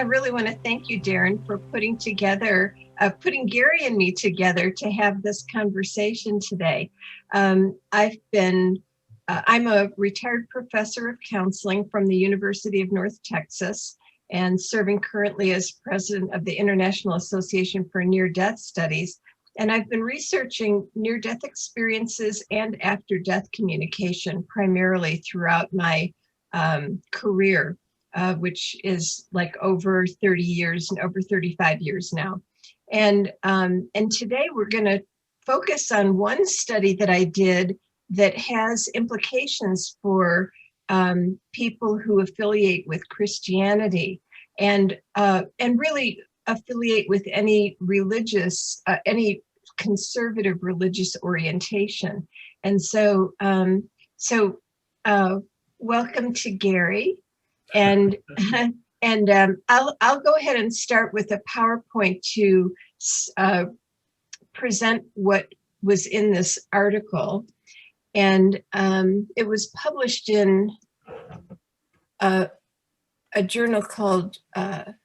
really want to thank you, Darren, for putting Gary and me together to have this conversation today. I'm a retired professor of counseling from the University of North Texas and serving currently as president of the International Association for Near-Death Studies. And I've been researching near-death experiences and after-death communication primarily throughout my career, which is like over 30 years and over 35 years now. And today we're going to focus on one study that I did that has implications for people who affiliate with Christianity and really affiliate with any any conservative religious orientation. And so, welcome to Gary. And I'll go ahead and start with a PowerPoint to present what was in this article. And it was published in a journal called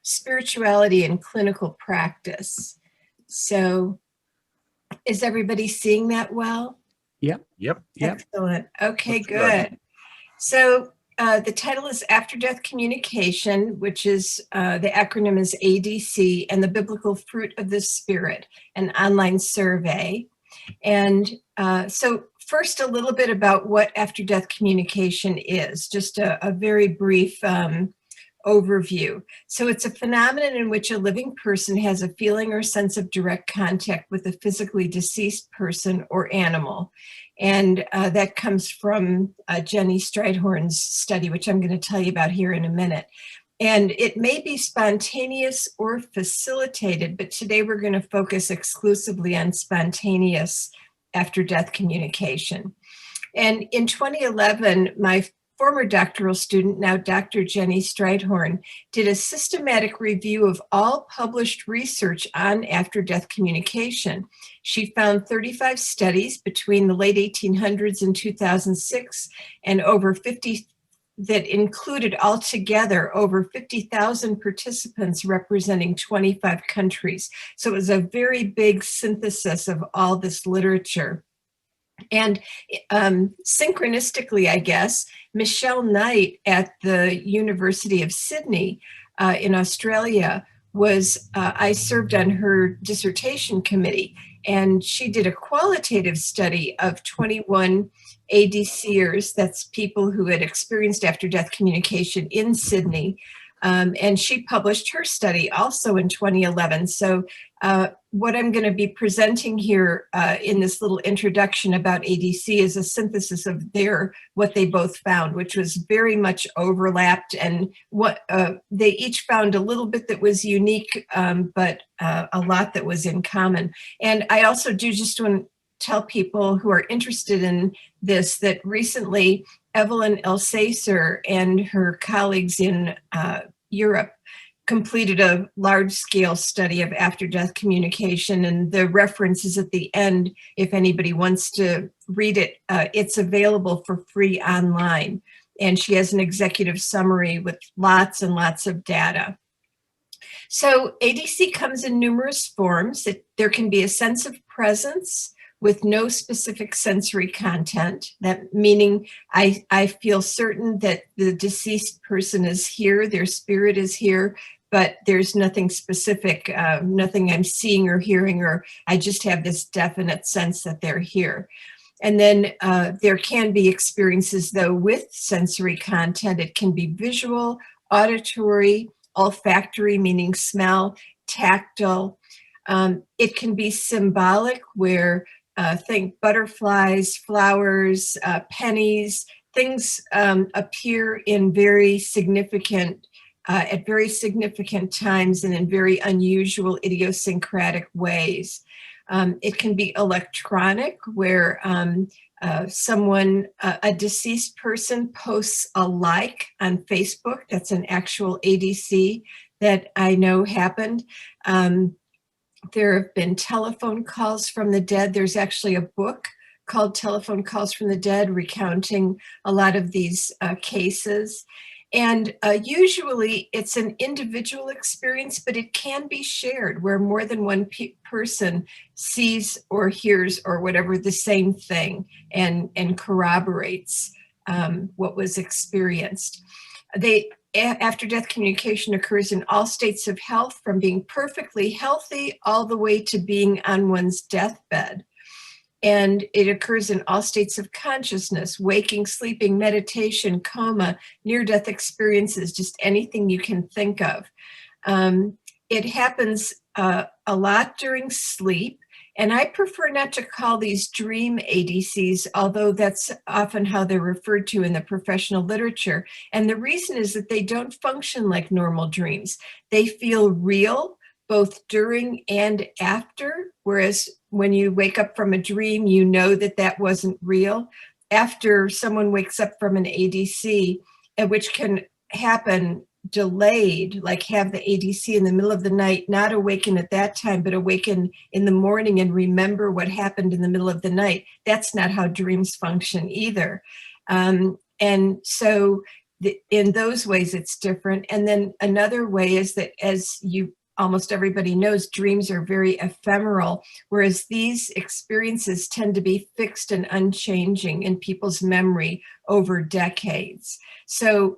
Spirituality and Clinical Practice. So is everybody seeing that well? Yep. Excellent. Okay, good. So the title is After Death Communication, which is the acronym is ADC, and the Biblical Fruit of the Spirit, an online survey. And so first, a little bit about what after-death communication is, just a very brief overview. So it's a phenomenon in which a living person has a feeling or sense of direct contact with a physically deceased person or animal. And that comes from Jenny Stridhorn's study, which I'm going to tell you about here in a minute. And it may be spontaneous or facilitated, but today we're going to focus exclusively on spontaneous after-death communication. And in 2011, my former doctoral student, now Dr. Jenny Stridhorn, did a systematic review of all published research on after-death communication. She found 35 studies between the late 1800s and 2006, and over 50 that included altogether over 50,000 participants representing 25 countries. So it was a very big synthesis of all this literature. And synchronistically, I guess, Michelle Knight at the University of Sydney in Australia I served on her dissertation committee, and she did a qualitative study of 21 ADCers, that's people who had experienced after-death communication in Sydney, and she published her study also in 2011. So what I'm going to be presenting here in this little introduction about ADC is a synthesis of what they both found, which was very much overlapped, and what they each found a little bit that was unique, but a lot that was in common. And I also do just want to tell people who are interested in this that recently Evelyn Elsacer and her colleagues in Europe completed a large-scale study of after-death communication, and the reference is at the end if anybody wants to read it. It's available for free online, and she has an executive summary with lots and lots of data. So ADC comes in numerous forms. There can be a sense of presence with no specific sensory content, that meaning I feel certain that the deceased person is here, their spirit is here, but there's nothing specific, nothing I'm seeing or hearing, or I just have this definite sense that they're here. And then there can be experiences, though, with sensory content. It can be visual, auditory, olfactory, meaning smell, tactile. It can be symbolic, where think butterflies, flowers, pennies, things appear in very significant at very significant times and in very unusual idiosyncratic ways. It can be electronic, where a deceased person posts a like on Facebook. That's an actual ADC that I know happened. There have been telephone calls from the dead. There's actually a book called Telephone Calls from the Dead recounting a lot of these cases. And usually it's an individual experience, but it can be shared where more than one person sees or hears or whatever the same thing and corroborates what was experienced. After death communication occurs in all states of health, from being perfectly healthy all the way to being on one's deathbed. And it occurs in all states of consciousness: waking, sleeping, meditation, coma, near-death experiences, just anything you can think of. It happens a lot during sleep, and I prefer not to call these dream ADCs, although that's often how they're referred to in the professional literature. And the reason is that they don't function like normal dreams. They feel real both during and after, whereas when you wake up from a dream, you know that that wasn't real. After someone wakes up from an ADC, which can happen delayed, like have the ADC in the middle of the night, not awaken at that time, but awaken in the morning and remember what happened in the middle of the night. That's not how dreams function either. And so in those ways, it's different. And then another way is that, as almost everybody knows, dreams are very ephemeral, whereas these experiences tend to be fixed and unchanging in people's memory over decades. So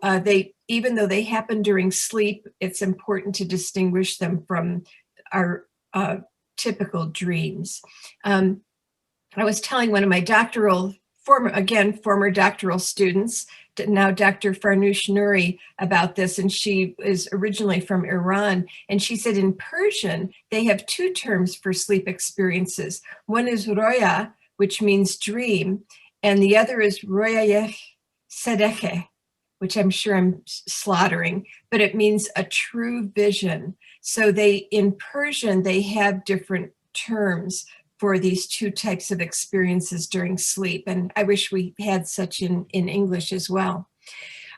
even though they happen during sleep, it's important to distinguish them from our typical dreams. I was telling one of my former doctoral students, now Dr. Farnoosh Nouri, about this, and she is originally from Iran, and she said in Persian, they have two terms for sleep experiences. One is roya, which means dream, and the other is royayeh sadeke, which I'm sure I'm slaughtering, but it means a true vision. So in Persian, they have different terms for these two types of experiences during sleep. And I wish we had such in English as well.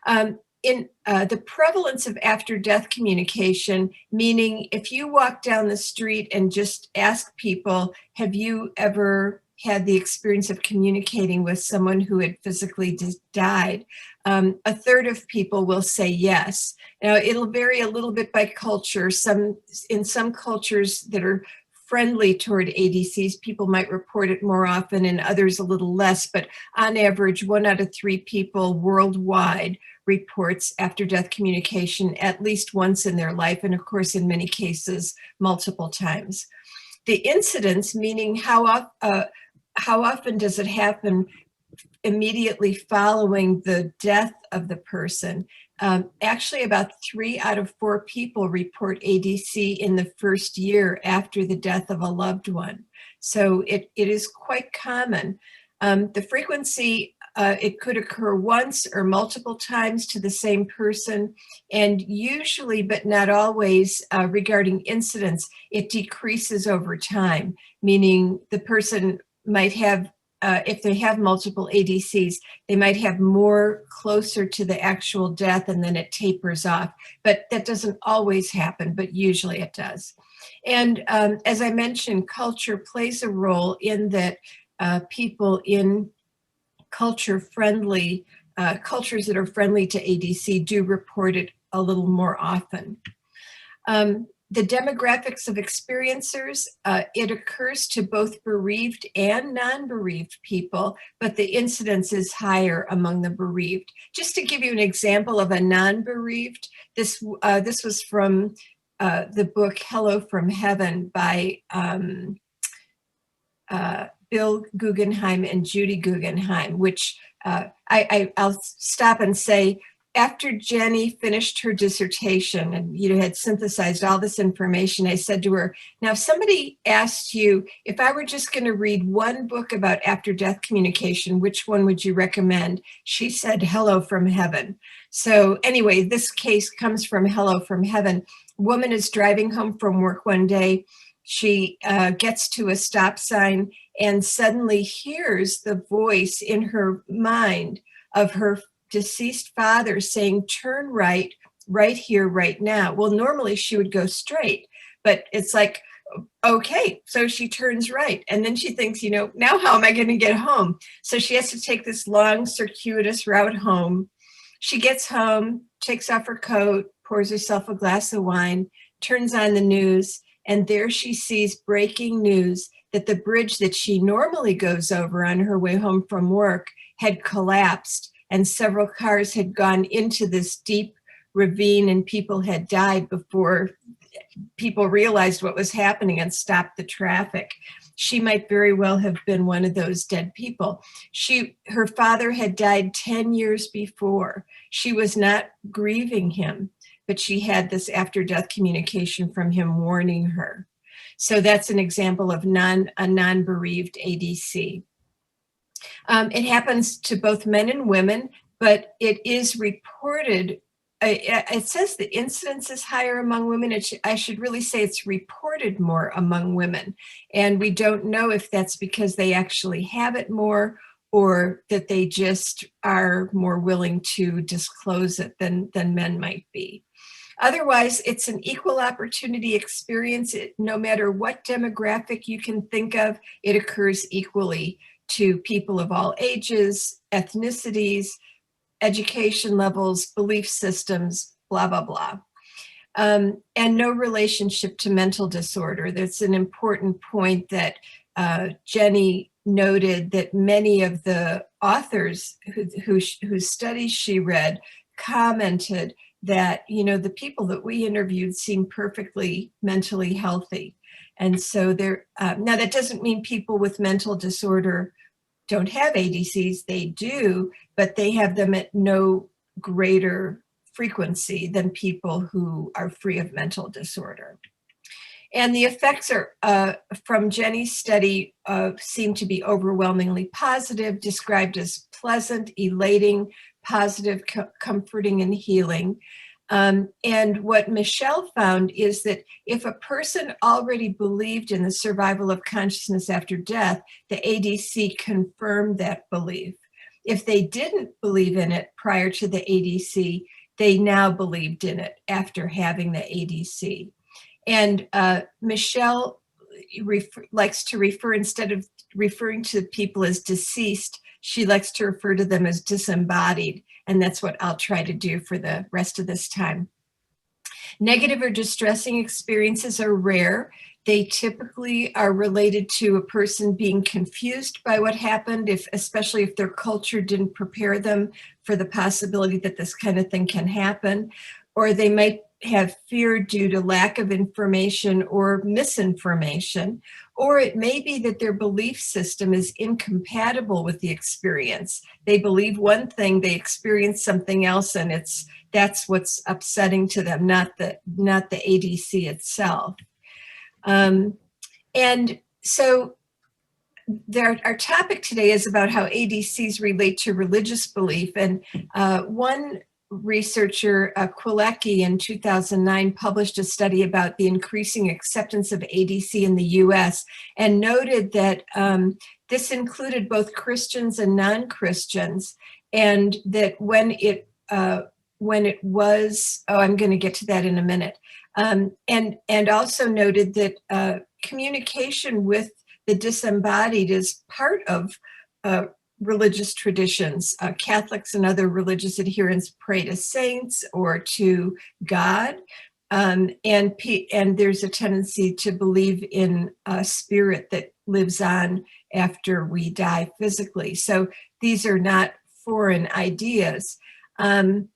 In the prevalence of after-death communication, meaning if you walk down the street and just ask people, have you ever had the experience of communicating with someone who had physically died? A third of people will say yes. Now, it'll vary a little bit by culture. In some cultures that are friendly toward ADCs, people might report it more often, and others a little less, but on average, 1 out of 3 people worldwide reports after-death communication at least once in their life, and of course, in many cases, multiple times. The incidence, meaning how often does it happen immediately following the death of the person? Actually, about 3 out of 4 people report ADC in the first year after the death of a loved one. So it is quite common. The frequency, it could occur once or multiple times to the same person, and usually, but not always, regarding incidents, it decreases over time, meaning the person might have, if they have multiple ADCs, they might have more closer to the actual death and then it tapers off. But that doesn't always happen, but usually it does. And as I mentioned, culture plays a role in that. People in cultures that are friendly to ADC do report it a little more often. The demographics of experiencers, it occurs to both bereaved and non-bereaved people, but the incidence is higher among the bereaved. Just to give you an example of a non-bereaved, this was from the book Hello from Heaven by Bill Guggenheim and Judy Guggenheim, which I'll stop and say, after Jenny finished her dissertation and had synthesized all this information, I said to her, now if somebody asked you, if I were just going to read one book about after-death communication, which one would you recommend? She said, Hello from Heaven. So anyway, this case comes from Hello from Heaven. A woman is driving home from work one day. She gets to a stop sign and suddenly hears the voice in her mind of her deceased father saying, turn right here, right now. Well, normally she would go straight, but it's like, okay, so she turns right. And then she thinks, now how am I going to get home? So she has to take this long circuitous route home. She gets home, takes off her coat, pours herself a glass of wine, turns on the news, and there she sees breaking news that the bridge that she normally goes over on her way home from work had collapsed, and several cars had gone into this deep ravine, and people had died before people realized what was happening and stopped the traffic. She might very well have been one of those dead people. Her father had died 10 years before. She was not grieving him, but she had this after-death communication from him warning her. So that's an example of a non-bereaved ADC. It happens to both men and women, but it is reported. It says the incidence is higher among women. I should really say it's reported more among women. And we don't know if that's because they actually have it more or that they just are more willing to disclose it than men might be. Otherwise, it's an equal opportunity experience. No matter what demographic you can think of, it occurs equally to people of all ages, ethnicities, education levels, belief systems, blah, blah, blah. And no relationship to mental disorder. That's an important point that Jenny noted, that many of the authors whose studies she read commented that, the people that we interviewed seem perfectly mentally healthy. And so now that doesn't mean people with mental disorder don't have ADCs. They do, but they have them at no greater frequency than people who are free of mental disorder. And the effects from Jenny's study seem to be overwhelmingly positive, described as pleasant, elating, positive, comforting, and healing. And what Michelle found is that if a person already believed in the survival of consciousness after death, the ADC confirmed that belief. If they didn't believe in it prior to the ADC, they now believed in it after having the ADC. And Michelle likes to refer, instead of referring to people as deceased, she likes to refer to them as disembodied. And that's what I'll try to do for the rest of this time. Negative or distressing experiences are rare. They typically are related to a person being confused by what happened, especially if their culture didn't prepare them for the possibility that this kind of thing can happen, or they might have fear due to lack of information or misinformation, or it may be that their belief system is incompatible with the experience. They believe one thing, they experience something else, and that's what's upsetting to them, not the ADC itself. And so our topic today is about how ADCs relate to religious belief. And one researcher, Kwilecki, in 2009 published a study about the increasing acceptance of ADC in the US and noted that this included both Christians and non-Christians, and that when it was, I'm going to get to that in a minute, and also noted that communication with the disembodied is part of religious traditions. Catholics and other religious adherents pray to saints or to God, and there's a tendency to believe in a spirit that lives on after we die physically. So these are not foreign ideas. Some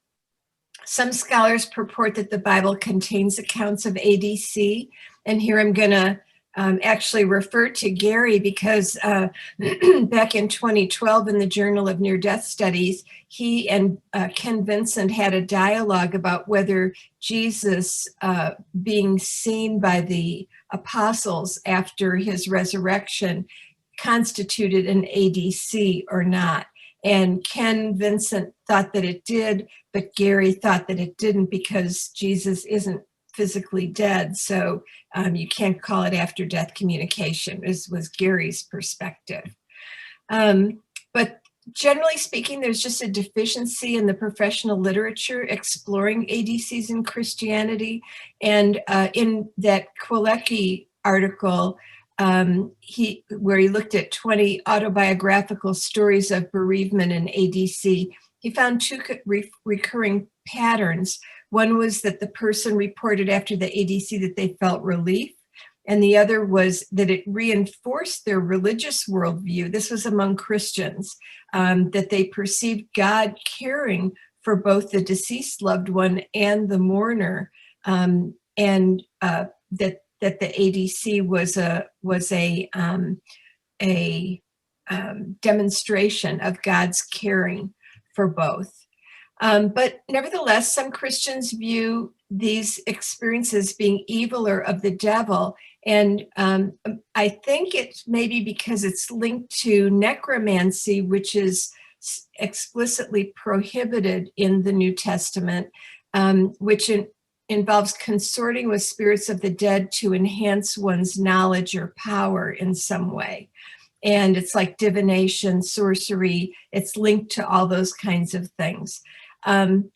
scholars purport that the Bible contains accounts of ADC, and here I'm going to actually refer to Gary, because back in 2012 in the Journal of Near-Death Studies, he and Ken Vincent had a dialogue about whether Jesus being seen by the apostles after his resurrection constituted an ADC or not. And Ken Vincent thought that it did, but Gary thought that it didn't, because Jesus isn't physically dead, so you can't call it after-death communication, was Gary's perspective. But generally speaking, there's just a deficiency in the professional literature exploring ADCs in Christianity. And in that Kwilecki article, where he looked at 20 autobiographical stories of bereavement in ADC, he found two recurring patterns. One was that the person reported after the ADC that they felt relief, and the other was that it reinforced their religious worldview. This was among Christians, that they perceived God caring for both the deceased loved one and the mourner, and that the ADC was a demonstration of God's caring for both. But nevertheless, some Christians view these experiences being evil or of the devil. And I think it's maybe because it's linked to necromancy, which is explicitly prohibited in the New Testament, which involves consorting with spirits of the dead to enhance one's knowledge or power in some way. And it's like divination, sorcery. It's linked to all those kinds of things. And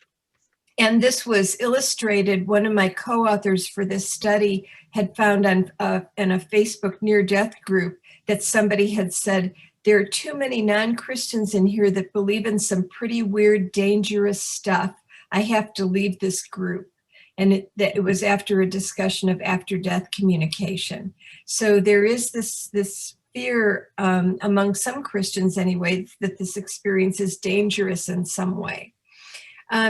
this was illustrated. One of my co-authors for this study had found in a Facebook near-death group that somebody had said, there are too many non-Christians in here that believe in some pretty weird, dangerous stuff. I have to leave this group. And it was after a discussion of after-death communication. So there is this fear among some Christians anyway, that this experience is dangerous in some way.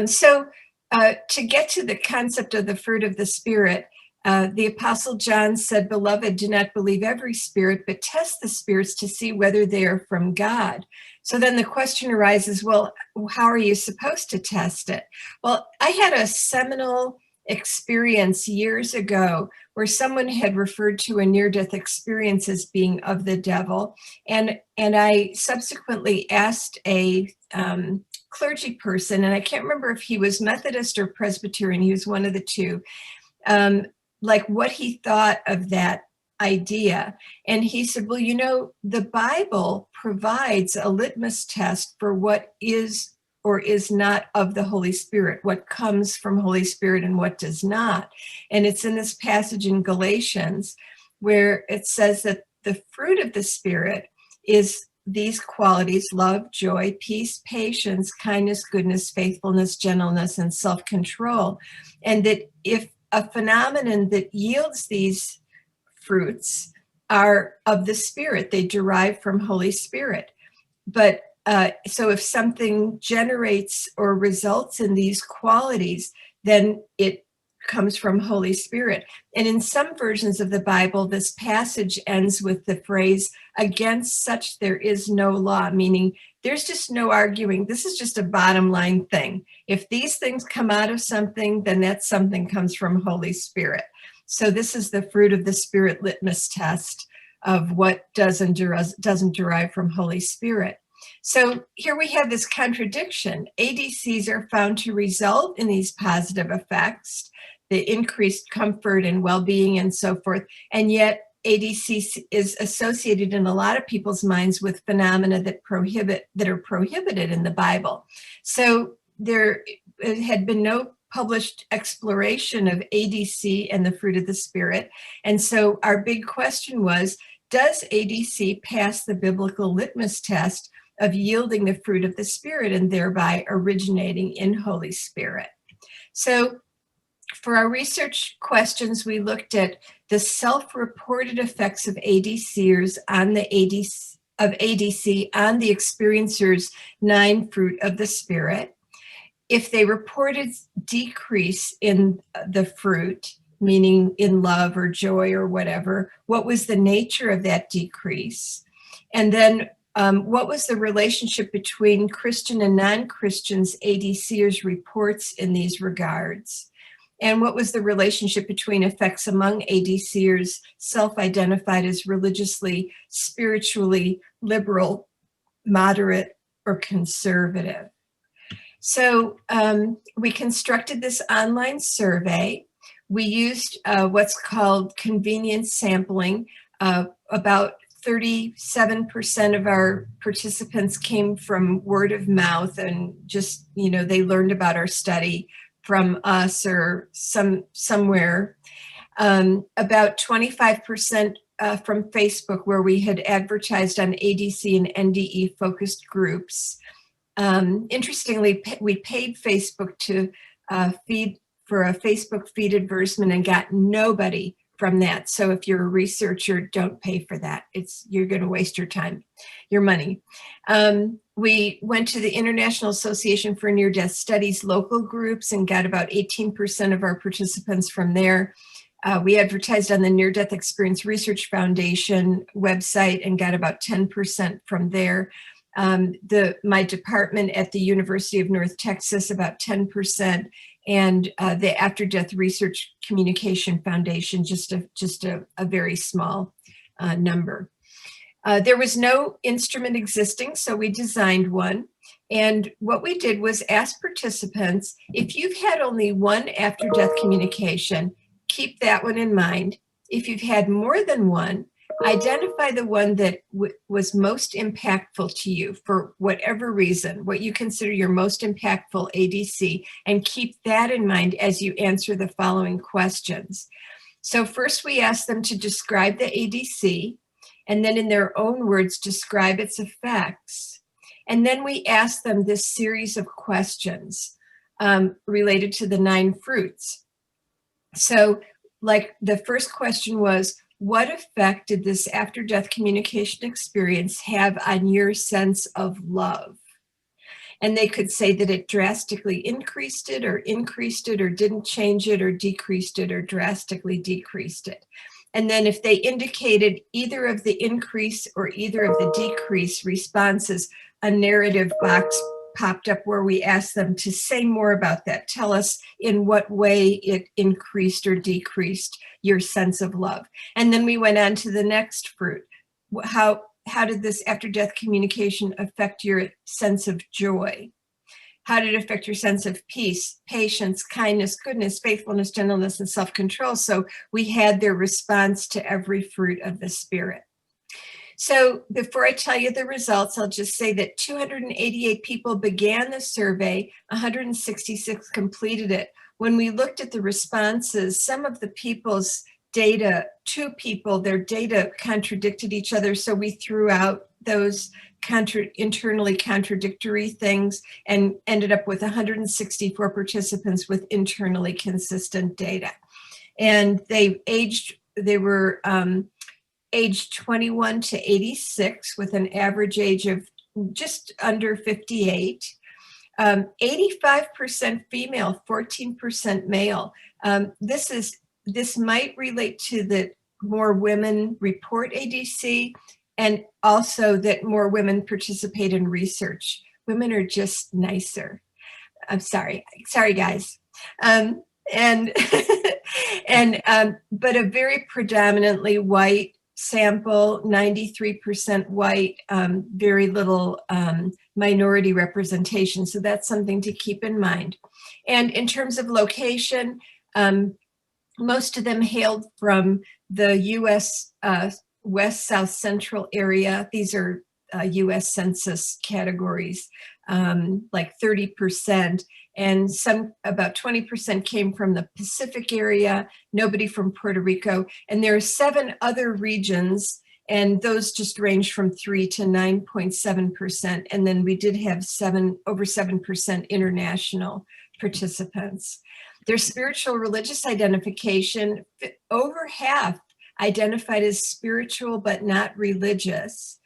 So to get to the concept of the fruit of the Spirit, the Apostle John said, "Beloved, do not believe every spirit, but test the spirits to see whether they are from God." So then the question arises, well, how are you supposed to test it? Well, I had a seminal experience years ago where someone had referred to a near-death experience as being of the devil. And I subsequently asked a clergy person, and I can't remember if he was Methodist or Presbyterian, he was one of the two, like what he thought of that idea. And he said, well, you know, the Bible provides a litmus test for what is or is not of the Holy Spirit, what comes from Holy Spirit and what does not. And it's in this passage in Galatians where it says that the fruit of the Spirit is these qualities: love, joy, peace, patience, kindness, goodness, faithfulness, gentleness, and self-control. And that if a phenomenon that yields these fruits are of the Spirit, they derive from Holy Spirit. But so if something generates or results in these qualities, then it comes from Holy Spirit. And in some versions of the Bible, this passage ends with the phrase, "Against such there is no law," meaning there's just no arguing. This is just a bottom line thing. If these things come out of something, then that something comes from Holy Spirit. So this is the fruit of the Spirit litmus test of what doesn't derive from Holy Spirit. So here we have this contradiction. ADCs are found to result in these positive effects, the increased comfort and well-being and so forth, and yet ADC is associated in a lot of people's minds with phenomena that are prohibited in the Bible. So there had been no published exploration of ADC and the fruit of the Spirit. And so our big question was, does ADC pass the biblical litmus test of yielding the fruit of the Spirit and thereby originating in Holy Spirit? So for our research questions, we looked at the self-reported effects of ADC on the experiencer's 9 fruit of the Spirit. If they reported decrease in the fruit, meaning in love or joy or whatever, what was the nature of that decrease? And then what was the relationship between Christian and non-Christians ADCers' reports in these regards? And what was the relationship between effects among ADCers self-identified as religiously, spiritually liberal, moderate, or conservative? So we constructed this online survey. We used what's called convenience sampling. About 37% of our participants came from word of mouth, and just, you know, they learned about our study from us or somewhere. About 25% from Facebook, where we had advertised on ADC and NDE focused groups. Interestingly, we paid Facebook to feed for a Facebook feed advertisement and got nobody from that. So if you're a researcher, don't pay for that. You're going to waste your time, your money. We went to the International Association for Near-Death Studies local groups and got about 18% of our participants from there. We advertised on the Near-Death Experience Research Foundation website and got about 10% from there. My department at the University of North Texas, about 10%, and the After Death Research Communication Foundation, just a very small number. There was no instrument existing, so we designed one. And what we did was ask participants, if you've had only one after-death communication, keep that one in mind. If you've had more than one, identify the one that was most impactful to you for whatever reason, what you consider your most impactful ADC, and keep that in mind as you answer the following questions. So first we ask them to describe the ADC, and then in their own words, describe its effects. And then we ask them this series of questions related to the 9 fruits. So like the first question was, what effect did this after-death communication experience have on your sense of love? And they could say that it drastically increased it or didn't change it or decreased it or drastically decreased it. And then if they indicated either of the increase or either of the decrease responses, a narrative box popped up where we asked them to say more about that. Tell us in what way it increased or decreased your sense of love. And then we went on to the next fruit. How did this after-death communication affect your sense of joy? How did it affect your sense of peace, patience, kindness, goodness, faithfulness, gentleness, and self-control? So we had their response to every fruit of the Spirit. So before I tell you the results, I'll just say that 288 people began the survey, 166 completed it. When we looked at the responses, some of the people's data, 2 people, their data contradicted each other. So we threw out those internally contradictory things and ended up with 164 participants with internally consistent data. And they were aged 21 to 86 with an average age of just under 58. 85% female, 14% male. This might relate to that more women report ADC and also that more women participate in research. Women are just nicer. I'm sorry guys. But a very predominantly white sample, 93% white, very little minority representation. So that's something to keep in mind. And in terms of location, most of them hailed from the U.S. West South Central area. These are U.S. Census categories, like 30%. And about 20% came from the Pacific area, nobody from Puerto Rico. And there are 7 other regions, and those just range from 3 to 9.7%. And then we did have over 7% international participants. Their spiritual religious identification, over half identified as spiritual but not religious.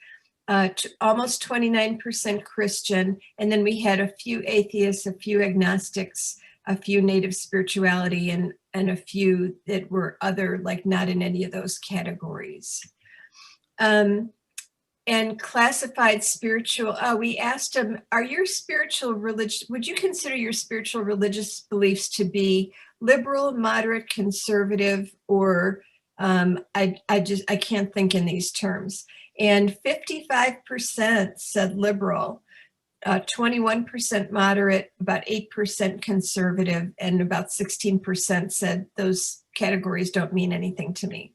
Almost 29% Christian, and then we had a few atheists, a few agnostics, a few native spirituality, and a few that were other, like not in any of those categories. And classified spiritual, we asked them, would you consider your spiritual religious beliefs to be liberal, moderate, conservative, or I can't think in these terms. And 55% said liberal, 21% moderate, about 8% conservative, and about 16% said those categories don't mean anything to me.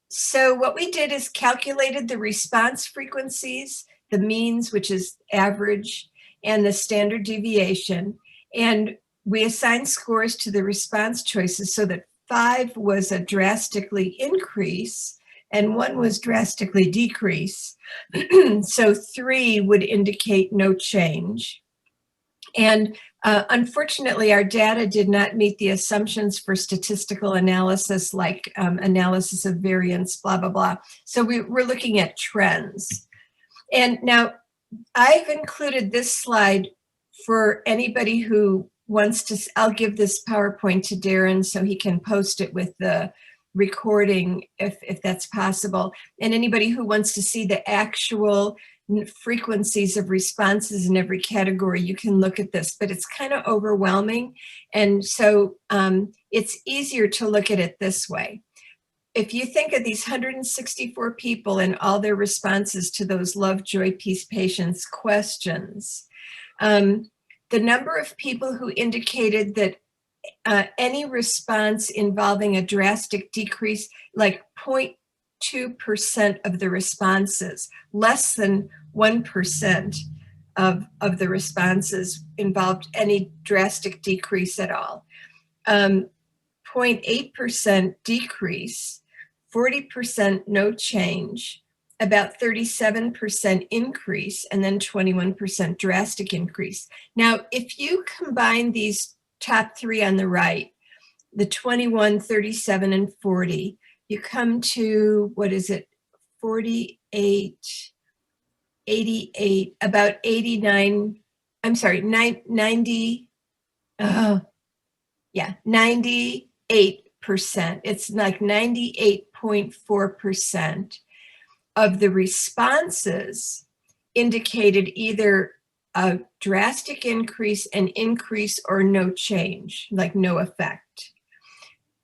So what we did is calculated the response frequencies, the means, which is average, and the standard deviation. And we assigned scores to the response choices so that 5 was a drastically increase, and 1 was drastically decrease. So 3 would indicate no change. And unfortunately, our data did not meet the assumptions for statistical analysis, like analysis of variance, blah, blah, blah. So we're looking at trends. And now I've included this slide for anybody who wants to. I'll give this PowerPoint to Darren so he can post it with the recording if that's possible. And anybody who wants to see the actual frequencies of responses in every category, you can look at this, but it's kind of overwhelming. And so it's easier to look at it this way. If you think of these 164 people and all their responses to those love, joy, peace, patience questions, the number of people who indicated that any response involving a drastic decrease, like 0.2% of the responses, less than 1% of the responses involved any drastic decrease at all. 0.8% decrease, 40% no change, about 37% increase, and then 21% drastic increase. Now, if you combine these top 3 on the right, the 21, 37, and 40, you come to, what is it, 48, 88, about 89, I'm sorry, 90, yeah, 98%. It's like 98.4% of the responses indicated either a drastic increase, an increase, or no change, like no effect.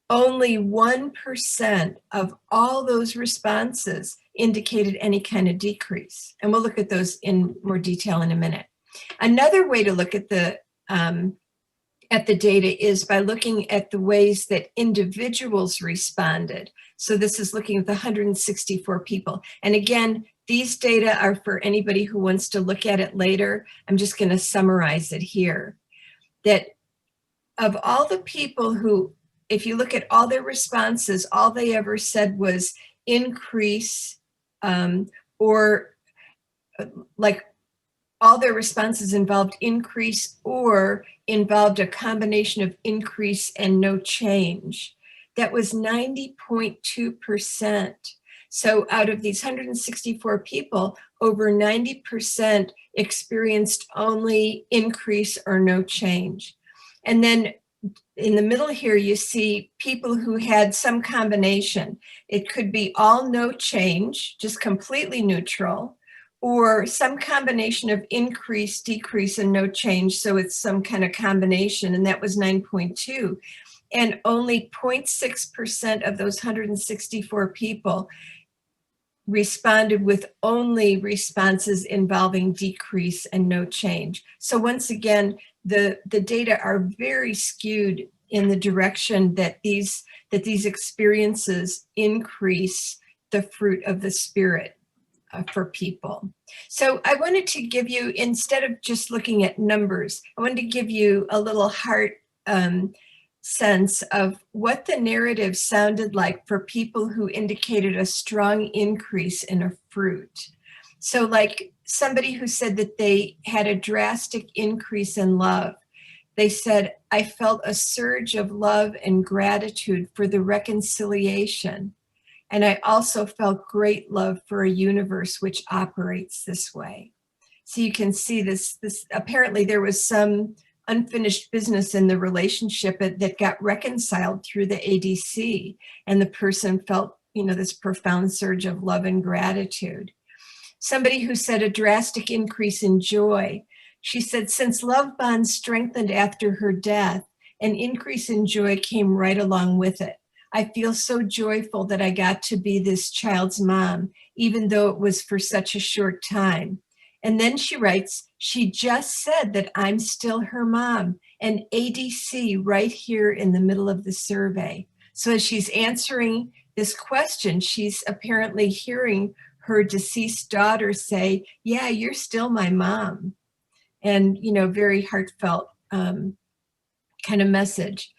Only 1% of all those responses indicated any kind of decrease. And we'll look at those in more detail in a minute. Another way to look at the data is by looking at the ways that individuals responded. So this is looking at the 164 people. And again, these data are for anybody who wants to look at it later. I'm just going to summarize it here. That of all the people who, if you look at all their responses, all they ever said was increase, or like all their responses involved increase or involved a combination of increase and no change. That was 90.2%. So out of these 164 people, over 90% experienced only increase or no change. And then in the middle here, you see people who had some combination. It could be all no change, just completely neutral, or some combination of increase, decrease, and no change. So it's some kind of combination, and that was 9.2. And only 0.6% of those 164 people responded with only responses involving decrease and no change. So once again, the data are very skewed in the direction that these experiences increase the fruit of the Spirit for people. So I wanted to give you, instead of just looking at numbers, I wanted to give you a little heart sense of what the narrative sounded like for people who indicated a strong increase in a fruit. So like somebody who said that they had a drastic increase in love. They said, I felt a surge of love and gratitude for the reconciliation. And I also felt great love for a universe which operates this way. So you can see this apparently there was some unfinished business in the relationship that got reconciled through the ADC, and the person felt, this profound surge of love and gratitude. Somebody who said a drastic increase in joy. She said, since love bonds strengthened after her death, an increase in joy came right along with it. I feel so joyful that I got to be this child's mom, even though it was for such a short time. And then she writes, she just said that I'm still her mom, an ADC right here in the middle of the survey. So as she's answering this question, she's apparently hearing her deceased daughter say, yeah, you're still my mom. And, very heartfelt kind of message.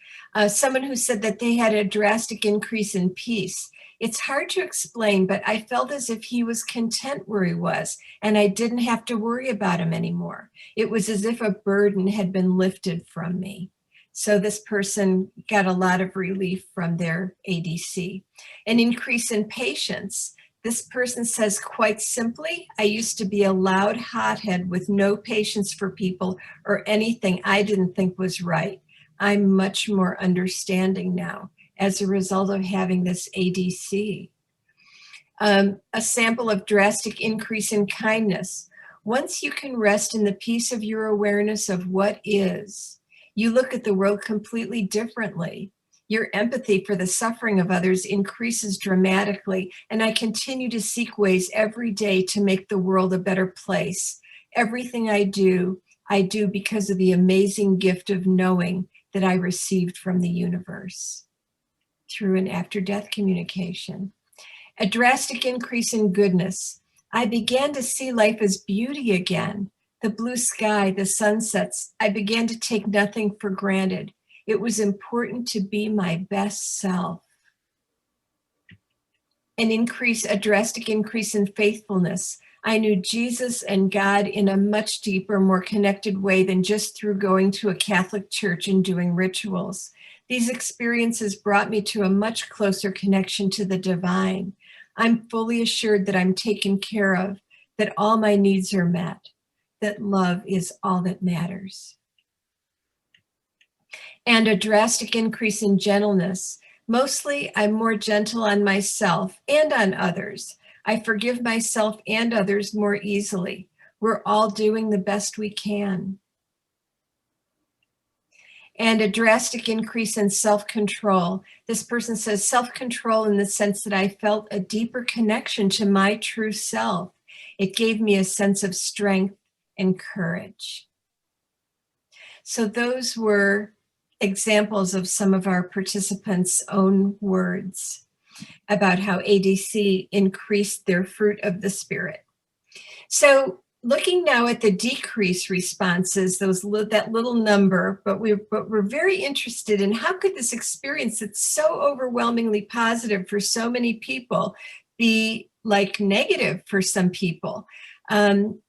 Someone who said that they had a drastic increase in peace. It's hard to explain, but I felt as if he was content where he was, and I didn't have to worry about him anymore. It was as if a burden had been lifted from me. So this person got a lot of relief from their ADC. An increase in patience. This person says, quite simply, I used to be a loud hothead with no patience for people or anything I didn't think was right. I'm much more understanding now as a result of having this ADC. A sample of drastic increase in kindness. Once you can rest in the peace of your awareness of what is, you look at the world completely differently. Your empathy for the suffering of others increases dramatically, and I continue to seek ways every day to make the world a better place. Everything I do because of the amazing gift of knowing that I received from the universe through an after-death communication. A drastic increase in goodness. I began to see life as beauty again. The blue sky, the sunsets. I began to take nothing for granted. It was important to be my best self. A drastic increase in faithfulness. I knew Jesus and God in a much deeper, more connected way than just through going to a Catholic church and doing rituals. These experiences brought me to a much closer connection to the divine. I'm fully assured that I'm taken care of, that all my needs are met, that love is all that matters. And a drastic increase in gentleness. Mostly, I'm more gentle on myself and on others. I forgive myself and others more easily. We're all doing the best we can. And a drastic increase in self-control. This person says self-control in the sense that I felt a deeper connection to my true self. It gave me a sense of strength and courage. So those were examples of some of our participants' own words about how ADC increased their fruit of the spirit. So looking now at the decrease responses, that little number, but we're very interested in how could this experience that's so overwhelmingly positive for so many people be like negative for some people.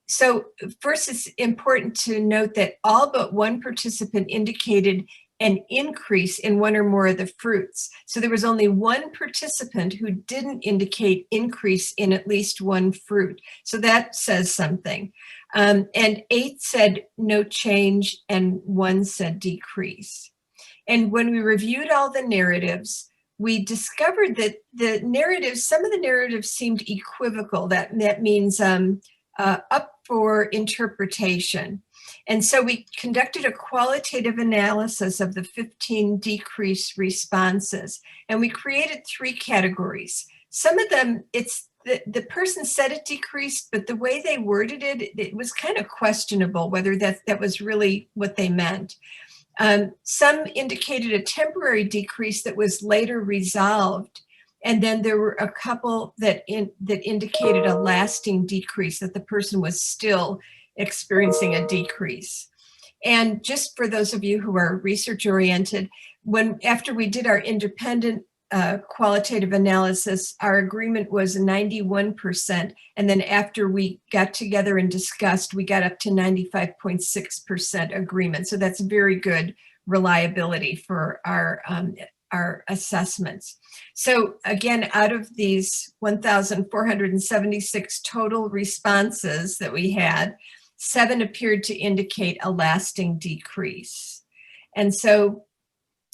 So first, it's important to note that all but one participant indicated an increase in one or more of the fruits. So there was only one participant who didn't indicate increase in at least one fruit. So that says something. And 8 said no change, and 1 said decrease. And when we reviewed all the narratives, we discovered that some of the narratives seemed equivocal. That means up for interpretation. And so we conducted a qualitative analysis of the 15 decrease responses, and we created 3 categories. Some of them, it's the person said it decreased, but the way they worded it, it was kind of questionable whether that was really what they meant. Some indicated a temporary decrease that was later resolved. And then there were a couple that indicated a lasting decrease, that the person was still experiencing a decrease. And just for those of you who are research oriented, after we did our independent qualitative analysis, our agreement was 91%. And then after we got together and discussed, we got up to 95.6% agreement. So that's very good reliability for our assessments. So again, out of these 1,476 total responses that we had, 7 appeared to indicate a lasting decrease. And so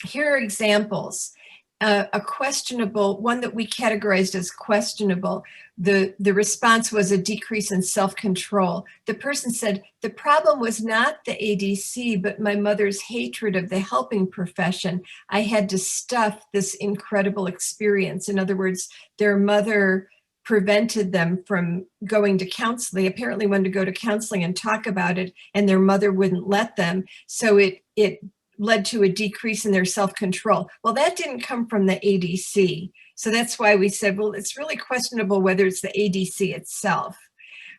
here are examples. A questionable, one that we categorized as questionable, the response was a decrease in self-control. The person said, the problem was not the ADC, but my mother's hatred of the helping profession. I had to stuff this incredible experience. In other words, their mother prevented them from going to counseling. They apparently wanted to go to counseling and talk about it, and their mother wouldn't let them. So it led to a decrease in their self-control. Well, that didn't come from the ADC. So that's why we said, well, it's really questionable whether it's the ADC itself.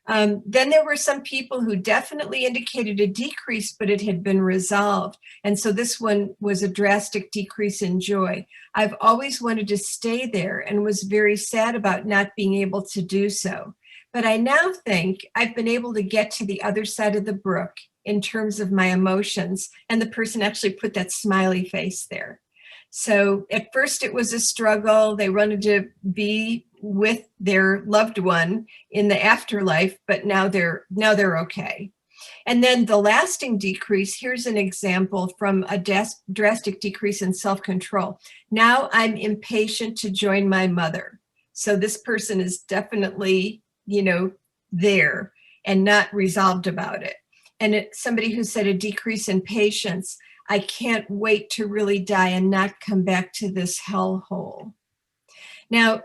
Then there were some people who definitely indicated a decrease, but it had been resolved. And so this one was a drastic decrease in joy. I've always wanted to stay there and was very sad about not being able to do so. But I now think I've been able to get to the other side of the brook in terms of my emotions. And the person actually put that smiley face there. So at first it was a struggle. They wanted to be with their loved one in the afterlife, but now they're okay. And then the lasting decrease, here's an example from a drastic decrease in self-control. Now I'm impatient to join my mother. So this person is definitely, there and not resolved about it. And somebody who said a decrease in patience, I can't wait to really die and not come back to this hellhole. Now,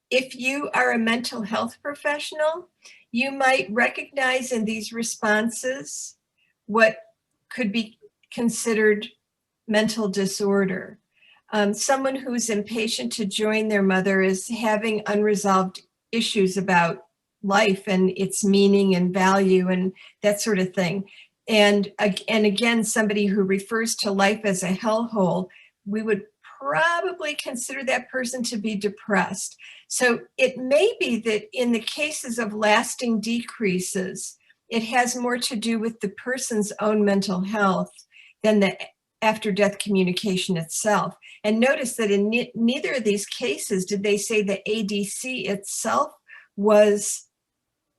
if you are a mental health professional, you might recognize in these responses what could be considered mental disorder. Someone who's impatient to join their mother is having unresolved issues about life and its meaning and value and that sort of thing. And again, somebody who refers to life as a hellhole, we would probably consider that person to be depressed. So it may be that in the cases of lasting decreases, it has more to do with the person's own mental health than the after-death communication itself. And notice that in neither of these cases did they say the ADC itself was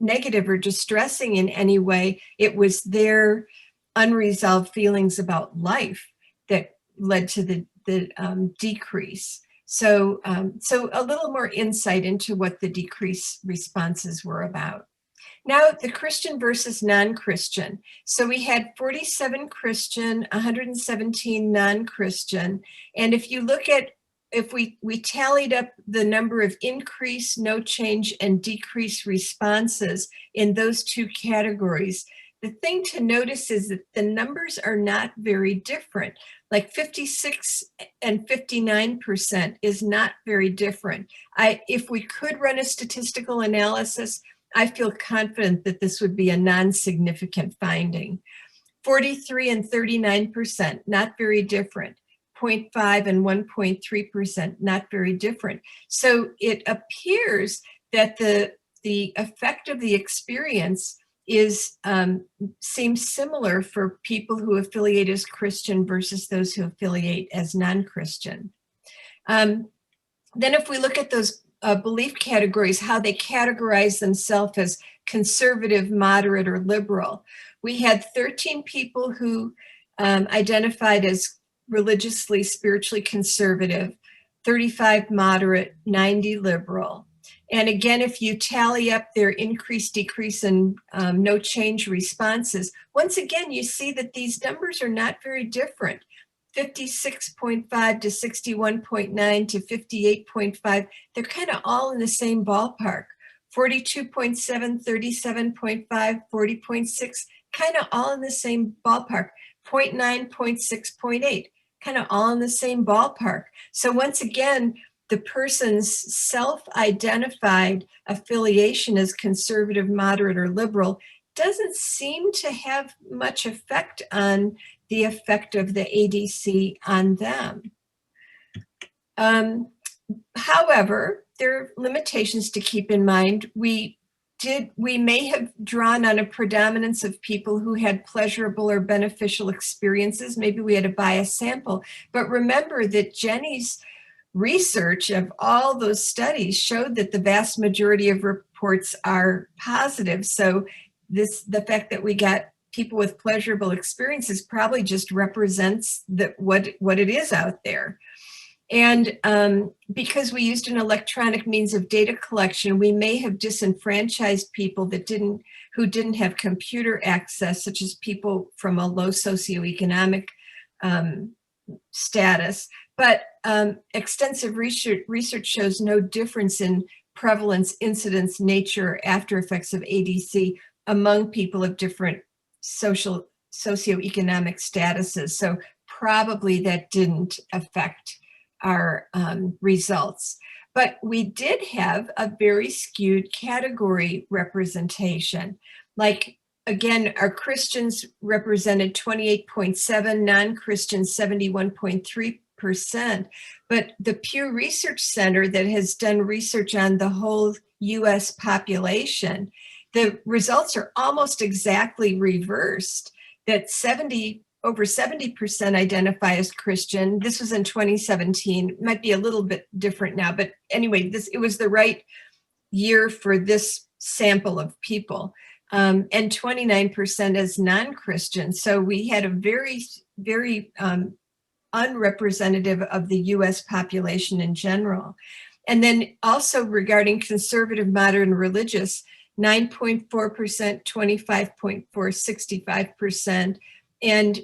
negative or distressing in any way. It was their unresolved feelings about life that led to the decrease. So a little more insight into what the decrease responses were about. Now, the Christian versus non-Christian. So we had 47 Christian, 117 non-Christian. And if you look at, if we tallied up the number of increase, no change, and decrease responses in those two categories, the thing to notice is that the numbers are not very different. Like 56 and 59% is not very different. If we could run a statistical analysis, I feel confident that this would be a non-significant finding. 43 and 39%, not very different. 0.5 and 1.3%, not very different. So it appears that the effect of the experience is seems similar for people who affiliate as Christian versus those who affiliate as non-Christian. Then if we look at those belief categories, how they categorize themselves as conservative, moderate, or liberal, we had 13 people who identified as religiously, spiritually conservative, 35 moderate, 90 liberal. And again, if you tally up their increase, decrease, and no change responses, once again, you see that these numbers are not very different. 56.5 to 61.9 to 58.5, they're kind of all in the same ballpark. 42.7, 37.5, 40.6, kind of all in the same ballpark. 0.9, 0.6, 0.8, kind of all in the same ballpark. So once again, the person's self-identified affiliation as conservative, moderate, or liberal doesn't seem to have much effect on the effect of the ADC on them. However, there are limitations to keep in mind. We may have drawn on a predominance of people who had pleasurable or beneficial experiences. Maybe we had a biased sample, but remember that Jenny's research of all those studies showed that the vast majority of reports are positive. So the fact that we got people with pleasurable experiences probably just represents what it is out there. And because we used an electronic means of data collection, we may have disenfranchised people who didn't have computer access, such as people from a low socioeconomic status. But extensive research shows no difference in prevalence, incidence, nature, or after effects of ADC among people of different socioeconomic statuses. So probably that didn't affect our results. But we did have a very skewed category representation. Like, again, our Christians represented 28.7, non-Christians 71.3%. But the Pew Research Center that has done research on the whole US population, the results are almost exactly reversed, that over 70% identify as Christian. This was in 2017. It might be a little bit different now, but anyway, it was the right year for this sample of people. And 29% as non-Christian. So we had a very, very unrepresentative of the US population in general. And then also regarding conservative, moderate, and religious, 9.4%, 25.4%, 65%. And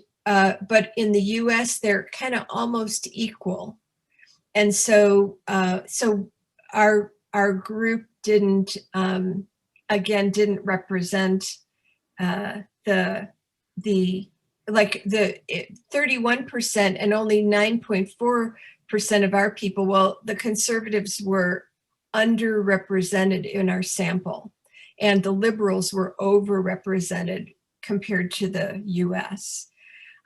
but in the US, they're kind of almost equal. And so our group didn't represent the 31% and only 9.4% of our people. Well, the conservatives were underrepresented in our sample, and the liberals were overrepresented compared to the US.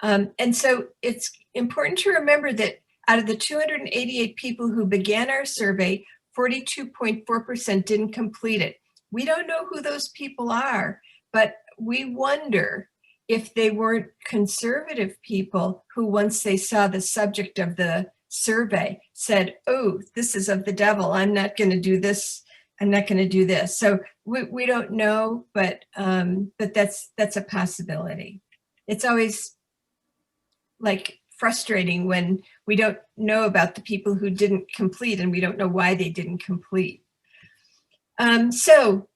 And so it's important to remember that out of the 288 people who began our survey, 42.4% didn't complete it. We don't know who those people are, but we wonder if they weren't conservative people who, once they saw the subject of the survey, said, oh, this is of the devil. I'm not going to do this. I'm not going to do this. So we don't know, but that's a possibility. It's always like frustrating when we don't know about the people who didn't complete and we don't know why they didn't complete. So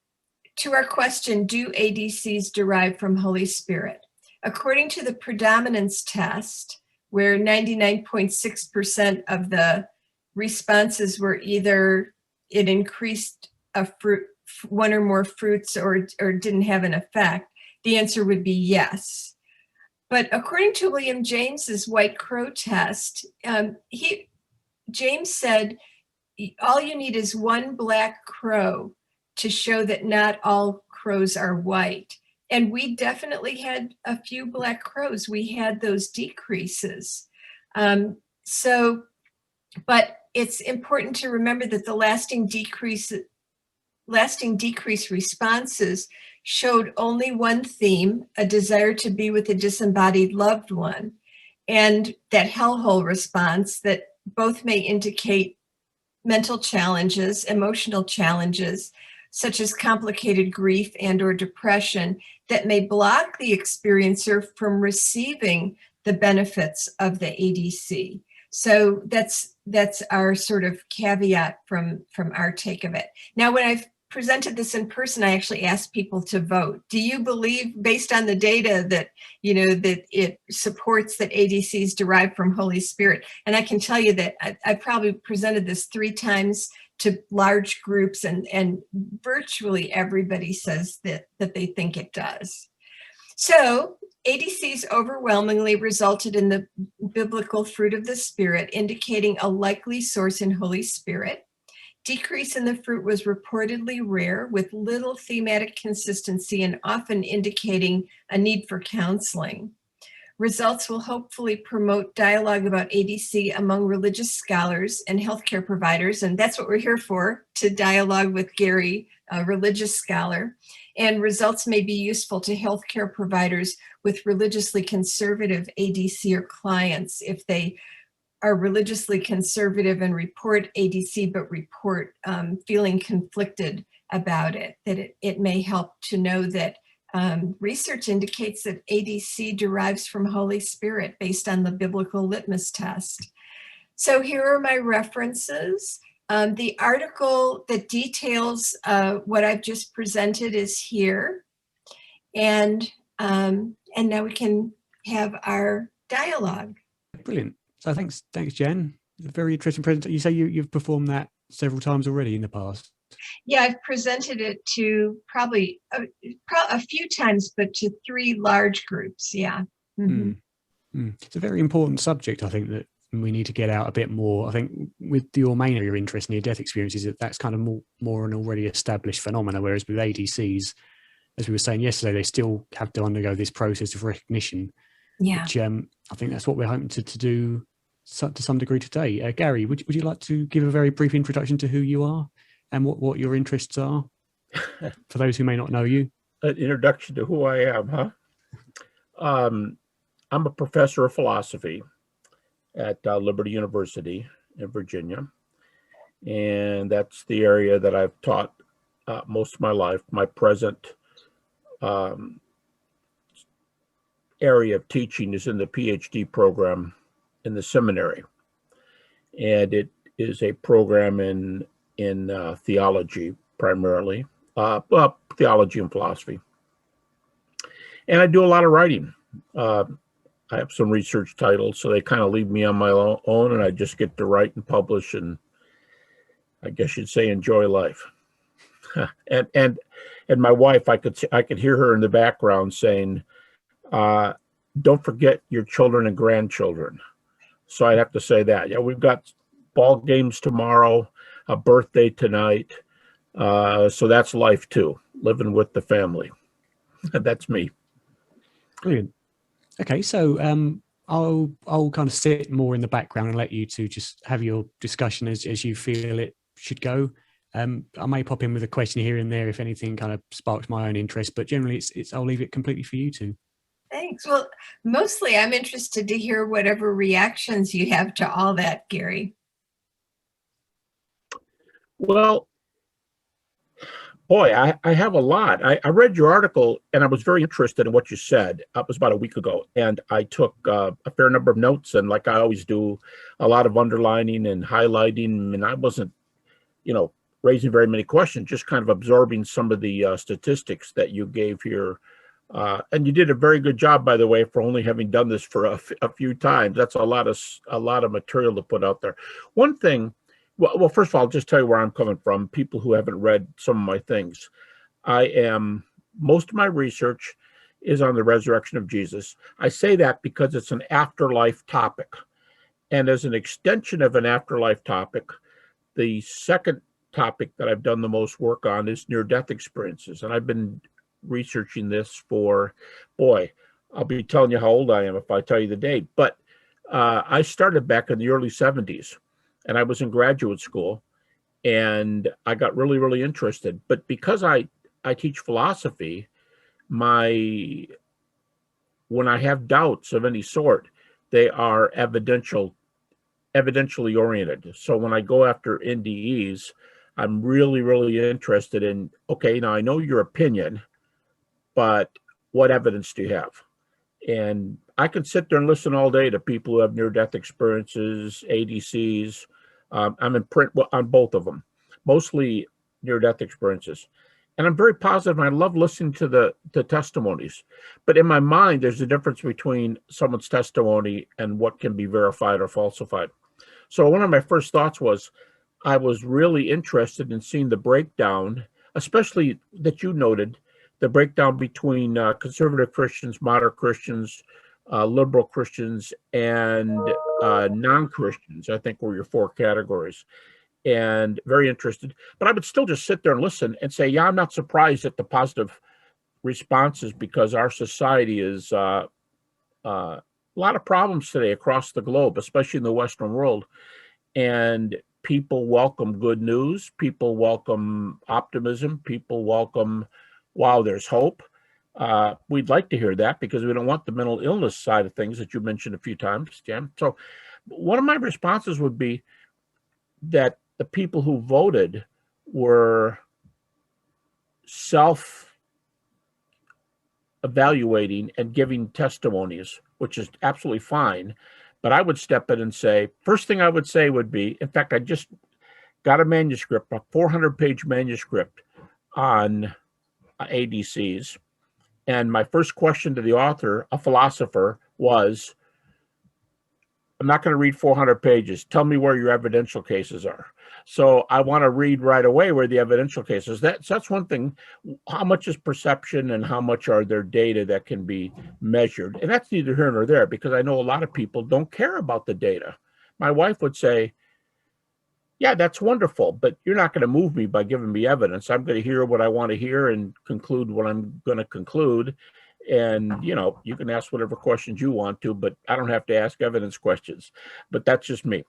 to our question, do ADCs derive from Holy Spirit? According to the predominance test, where 99.6% of the responses were either it increased a fruit, one or more fruits, or didn't have an effect, the answer would be yes. But according to William James's White Crow test, James said, all you need is one black crow to show that not all crows are white. And we definitely had a few black crows. We had those decreases. But it's important to remember that the lasting decrease responses showed only one theme, a desire to be with a disembodied loved one, and that hellhole response that both may indicate mental challenges, emotional challenges, such as complicated grief and or depression that may block the experiencer from receiving the benefits of the ADC. So that's our sort of caveat from our take of it. Now, when I've presented this in person, I actually asked people to vote. Do you believe, based on the data, that that it supports that ADCs derive from Holy Spirit? And I can tell you that I probably presented this 3 times to large groups, and virtually everybody says that they think it does. So ADCs overwhelmingly resulted in the biblical fruit of the Spirit, indicating a likely source in Holy Spirit. Decrease in the fruit was reportedly rare, with little thematic consistency and often indicating a need for counseling. Results will hopefully promote dialogue about ADC among religious scholars and healthcare providers, and that's what we're here for, to dialogue with Gary, a religious scholar. And results may be useful to healthcare providers with religiously conservative ADC or clients if they are religiously conservative and report ADC, but report feeling conflicted about it, that it may help to know that research indicates that ADC derives from Holy Spirit based on the biblical litmus test. So here are my references. The article that details what I've just presented is here. And now we can have our dialogue. Brilliant. So thanks, Jen. Very interesting presentation. You say you've performed that several times already in the past. Yeah, I've presented it to probably a few times, but to 3 large groups. Yeah. Mm-hmm. It's a very important subject, I think, that we need to get out a bit more. I think with your main area of interest, near-death experiences, that's kind of more an already established phenomena, whereas with ADCs, as we were saying yesterday, they still have to undergo this process of recognition, Yeah. which I think that's what we're hoping to do to some degree today. Gary, would you like to give a very brief introduction to who you are and what your interests are for those who may not know you? An introduction to who I am, huh? I'm a professor of philosophy at Liberty University in Virginia, and that's the area that I've taught most of my life. My present area of teaching is in the PhD program in the seminary, and it is a program in theology primarily, well, theology and philosophy. And I do a lot of writing. I have some research titles, so they kind of leave me on my own, and I just get to write and publish, and I guess you'd say enjoy life. and my wife, I could hear her in the background saying, "Don't forget your children and grandchildren." So I'd have to say that. Yeah, we've got ball games tomorrow, a birthday tonight, so that's life too, living with the family. That's me. Brilliant. Okay, so I'll kind of sit more in the background and let you two just have your discussion as you feel it should go. I may pop in with a question here and there if anything kind of sparks my own interest, but generally I'll leave it completely for you two. Thanks. Well, mostly I'm interested to hear whatever reactions you have to all that, Gary. Well, boy, I have a lot. I read your article, and I was very interested in what you said. It was about a week ago, and I took a fair number of notes, and like I always do, a lot of underlining and highlighting, and I wasn't, raising very many questions, just kind of absorbing some of the statistics that you gave here. And you did a very good job, by the way, for only having done this for a few times. That's a lot of material to put out there. One thing, well, first of all, I'll just tell you where I'm coming from. People who haven't read some of my things, most of my research is on the resurrection of Jesus. I say that because it's an afterlife topic, and as an extension of an afterlife topic, the second topic that I've done the most work on is near-death experiences, and I've been researching this for, boy, I'll be telling you how old I am if I tell you the date, but I started back in the early 70s, and I was in graduate school, and I got really, really interested. But because I teach philosophy, when I have doubts of any sort, they are evidentially oriented. So when I go after NDEs, I'm really, really interested in, okay, now I know your opinion, but what evidence do you have? And I can sit there and listen all day to people who have near-death experiences, ADCs. I'm in print on both of them, mostly near-death experiences. And I'm very positive, and I love listening to the testimonies. But in my mind, there's a difference between someone's testimony and what can be verified or falsified. So one of my first thoughts was, I was really interested in seeing the breakdown, especially that you noted, the breakdown between conservative Christians, moderate Christians, liberal Christians, and non-Christians, I think were your four categories. And very interested. But I would still just sit there and listen and say, yeah, I'm not surprised at the positive responses, because our society is a lot of problems today across the globe, especially in the Western world. And people welcome good news. People welcome optimism. People welcome, wow, there's hope. We'd like to hear that, because we don't want the mental illness side of things that you mentioned a few times, Jen. So one of my responses would be that the people who voted were self-evaluating and giving testimonies, which is absolutely fine. But I would step in and say, first thing I would say would be, in fact, I just got a manuscript, a 400-page manuscript on ADCs. And my first question to the author, a philosopher, was, I'm not going to read 400 pages. Tell me where your evidential cases are. So I want to read right away where the evidential cases. That's one thing. How much is perception and how much are there data that can be measured? And that's neither here nor there, because I know a lot of people don't care about the data. my wife would say, yeah, that's wonderful, but you're not going to move me by giving me evidence. I'm going to hear what I want to hear and conclude what I'm going to conclude. And, you can ask whatever questions you want to, but I don't have to ask evidence questions. But that's just me.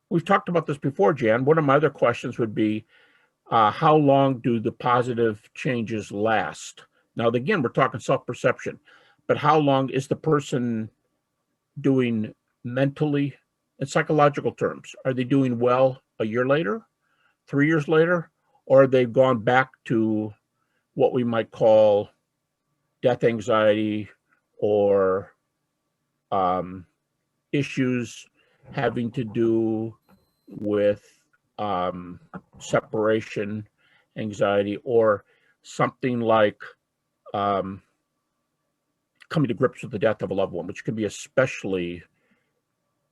We've talked about this before, Jan. One of my other questions would be, how long do the positive changes last? Now, again, we're talking self-perception, but how long is the person doing mentally, in psychological terms? Are they doing well a year later, 3 years later, or have they gone back to what we might call death anxiety or issues having to do with separation anxiety, or something like coming to grips with the death of a loved one, which can be especially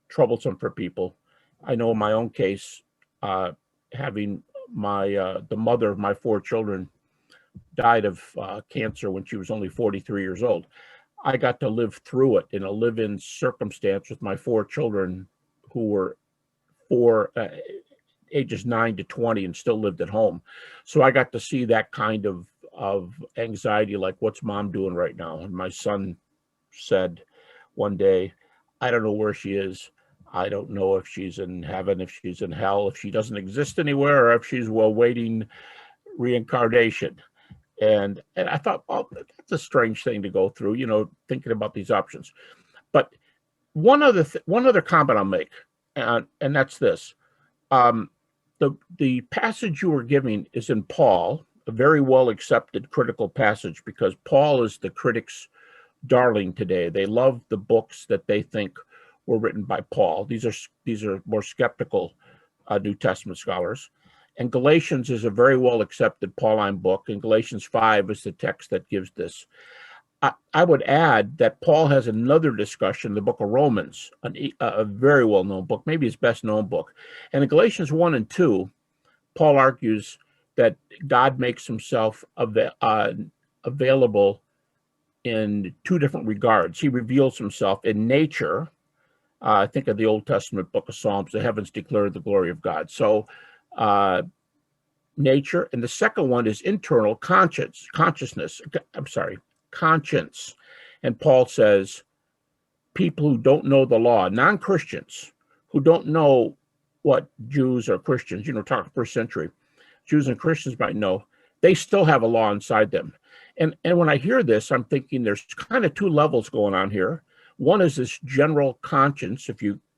troublesome for people. I know in my own case, having the mother of my 4 children died of cancer when she was only 43 years old. I got to live through it in a live-in circumstance with my 4 children who were ages 9 to 20 and still lived at home. So I got to see that kind of anxiety, like, what's mom doing right now? And my son said one day, I don't know where she is. I don't know if she's in heaven, if she's in hell, if she doesn't exist anywhere, or if she's awaiting reincarnation. And I thought, well, that's a strange thing to go through, thinking about these options. But one other comment I'll make, and that's this. The passage you were giving is in Paul, a very well accepted critical passage, because Paul is the critics' darling today. They love the books that they think were written by Paul. These are more skeptical New Testament scholars. And Galatians is a very well accepted Pauline book, and Galatians 5 is the text that gives this. I would add that Paul has another discussion, the book of Romans, a very well-known book, maybe his best-known book. And in Galatians 1 and 2, Paul argues that God makes himself available in 2 different regards. He reveals himself in nature. Think of the Old Testament book of Psalms, the heavens declare the glory of God. So nature. And the second one is internal conscience. And Paul says, people who don't know the law, non-Christians, who don't know what Jews or Christians, talking first century, Jews and Christians might know, they still have a law inside them. And when I hear this, I'm thinking there's kind of 2 levels going on here. One is this general conscience,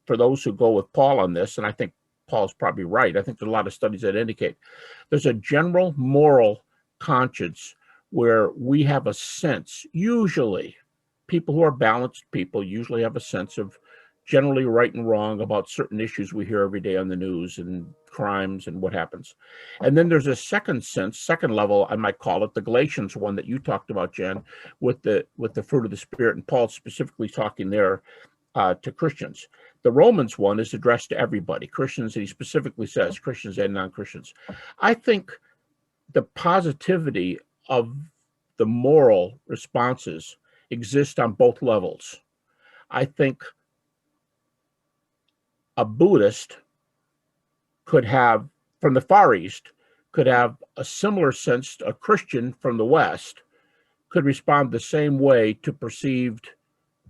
for those who go with Paul on this, and I think Paul's probably right. I think there's a lot of studies that indicate there's a general moral conscience where we have a sense, usually people who are balanced people usually have a sense of generally right and wrong about certain issues we hear every day on the news and crimes and what happens. And then there's a second level, I might call it, the Galatians one that you talked about, Jen, with the fruit of the Spirit, and Paul specifically talking there to Christians. The Romans one is addressed to everybody, Christians, and he specifically says Christians and non-Christians. I think the positivity of the moral responses exist on both levels. I think a Buddhist could have, from the Far East, could have a similar sense. A Christian from the West could respond the same way to perceived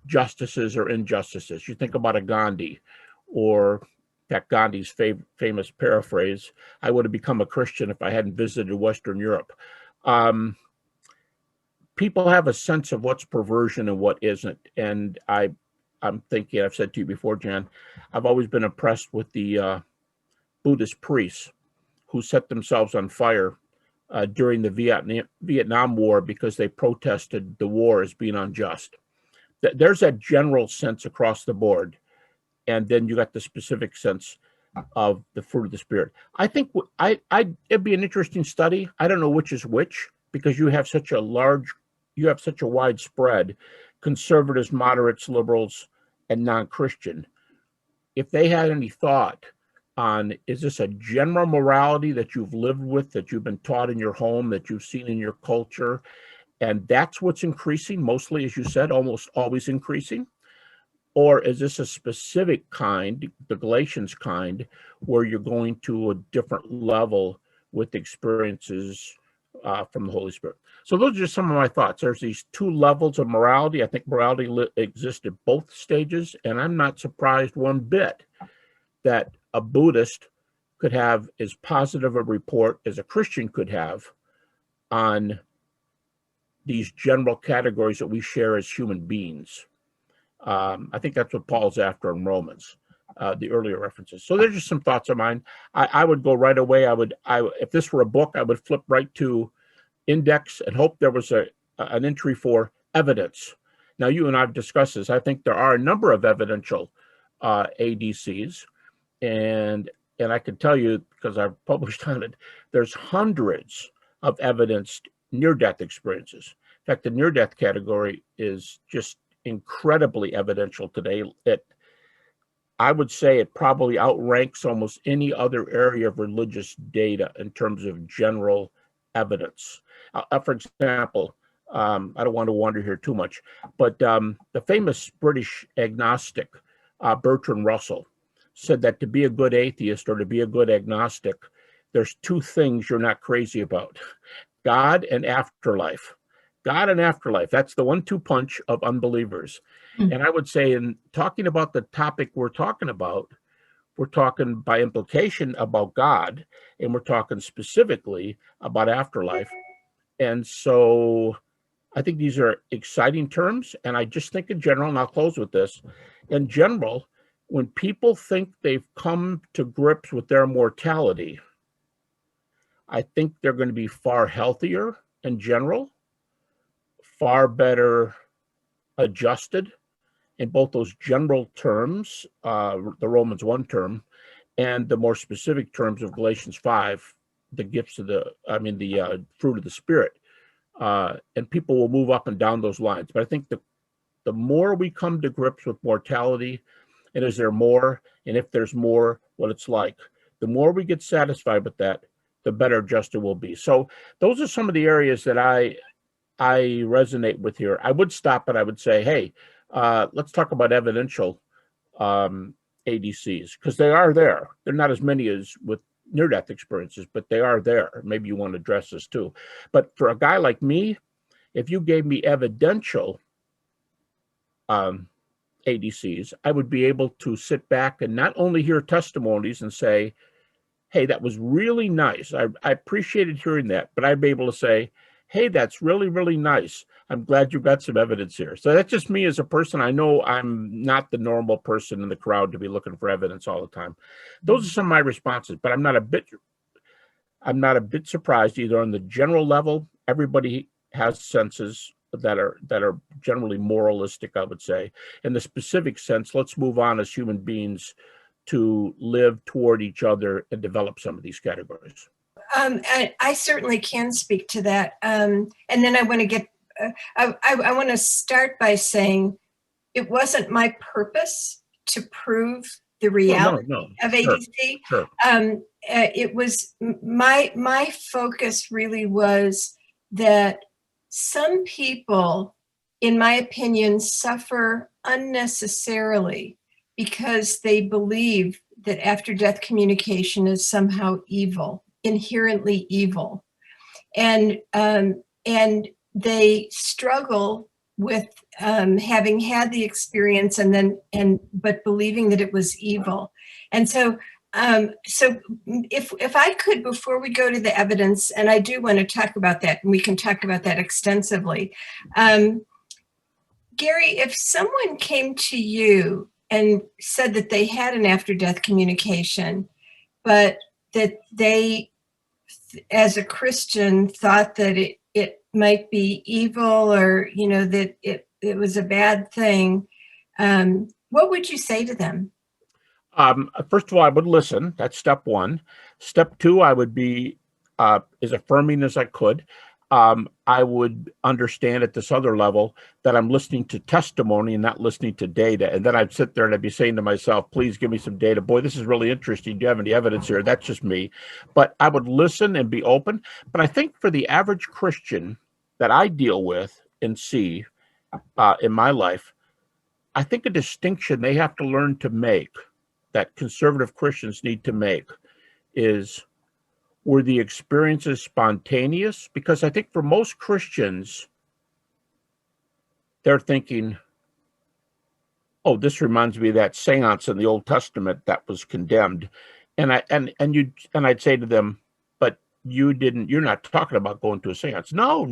justices or injustices. You think about a Gandhi, or that Gandhi's famous paraphrase, I would have become a Christian if I hadn't visited Western Europe. People have a sense of what's perversion and what isn't. And I'm thinking, I've said to you before, Jan, I've always been impressed with the Buddhist priests who set themselves on fire during the Vietnam War because they protested the war as being unjust. There's that general sense across the board. And then you got the specific sense of the fruit of the Spirit. I think it'd be an interesting study. I don't know which is which, because you have such a wide spread, conservatives, moderates, liberals, and non-Christian. If they had any thought on, is this a general morality that you've lived with, that you've been taught in your home, that you've seen in your culture, and that's what's increasing, mostly, as you said, almost always increasing? Or is this a specific kind, the Galatians kind, where you're going to a different level with experiences from the Holy Spirit? So those are just some of my thoughts. There's these two levels of morality. I think morality exists at both stages, and I'm not surprised one bit that a Buddhist could have as positive a report as a Christian could have on these general categories that we share as human beings. I think that's what Paul's after in Romans, the earlier references. So there's just some thoughts of mine. I would go right away. If this were a book, I would flip right to index and hope there was an entry for evidence. Now, you and I have discussed this. I think there are a number of evidential ADCs, and I can tell you, because I've published on it, there's hundreds of evidenced near-death experiences. In fact, the near-death category is just incredibly evidential today. I would say it probably outranks almost any other area of religious data in terms of general evidence. For example, I don't want to wander here too much, but the famous British agnostic Bertrand Russell said that to be a good atheist or to be a good agnostic, there's two things you're not crazy about: God and afterlife. God and afterlife. That's the 1-2 punch of unbelievers. And I would say, in talking about the topic we're talking by implication about God, and we're talking specifically about afterlife. And so I think these are exciting terms. And I just think in general, and I'll close with this, in general, when people think they've come to grips with their mortality, I think they're going to be far healthier in general, far better adjusted in both those general terms, the Romans 1 term, and the more specific terms of Galatians 5, the fruit of the Spirit. And people will move up and down those lines. But I think the more we come to grips with mortality, and is there more, and if there's more, what it's like, the more we get satisfied with that, the better adjusted we'll be. So those are some of the areas that I resonate with here. I would stop and I would say, hey, let's talk about evidential ADCs, because they are there. They're not as many as with near-death experiences, but they are there. Maybe you want to address this too. But for a guy like me, if you gave me evidential ADCs, I would be able to sit back and not only hear testimonies and say, hey, that was really nice. I appreciated hearing that, but I'd be able to say, hey, that's really, really nice. I'm glad you got some evidence here. So that's just me as a person. I know I'm not the normal person in the crowd to be looking for evidence all the time. Those are some of my responses, but I'm not a bit surprised either. On the general level, everybody has senses that are generally moralistic, I would say. In the specific sense, let's move on as human beings to live toward each other and develop some of these categories. I certainly can speak to that. And then I want to get, I want to start by saying it wasn't my purpose to prove the reality of ADC. Sure. It was my focus really was that some people, in my opinion, suffer unnecessarily because they believe that after-death communication is somehow evil, inherently evil, and they struggle with having had the experience but believing that it was evil. And so if I could, before we go to the evidence, and I do want to talk about that, and we can talk about that extensively. Gary, if someone came to you and said that they had an after-death communication, but that they, as a Christian, thought that it might be evil, or that it was a bad thing, what would you say to them? First of all, I would listen. That's step one. Step two, I would be as affirming as I could. I would understand at this other level that I'm listening to testimony and not listening to data. And then I'd sit there and I'd be saying to myself, please give me some data. Boy, this is really interesting. Do you have any evidence here? That's just me. But I would listen and be open. But I think for the average Christian that I deal with and see in my life, I think a distinction they have to learn to make, that conservative Christians need to make, is, were the experiences spontaneous? Because I think for most Christians, they're thinking, oh, this reminds me of that seance in the Old Testament that was condemned. And I'd say to them, but you're not talking about going to a seance. No,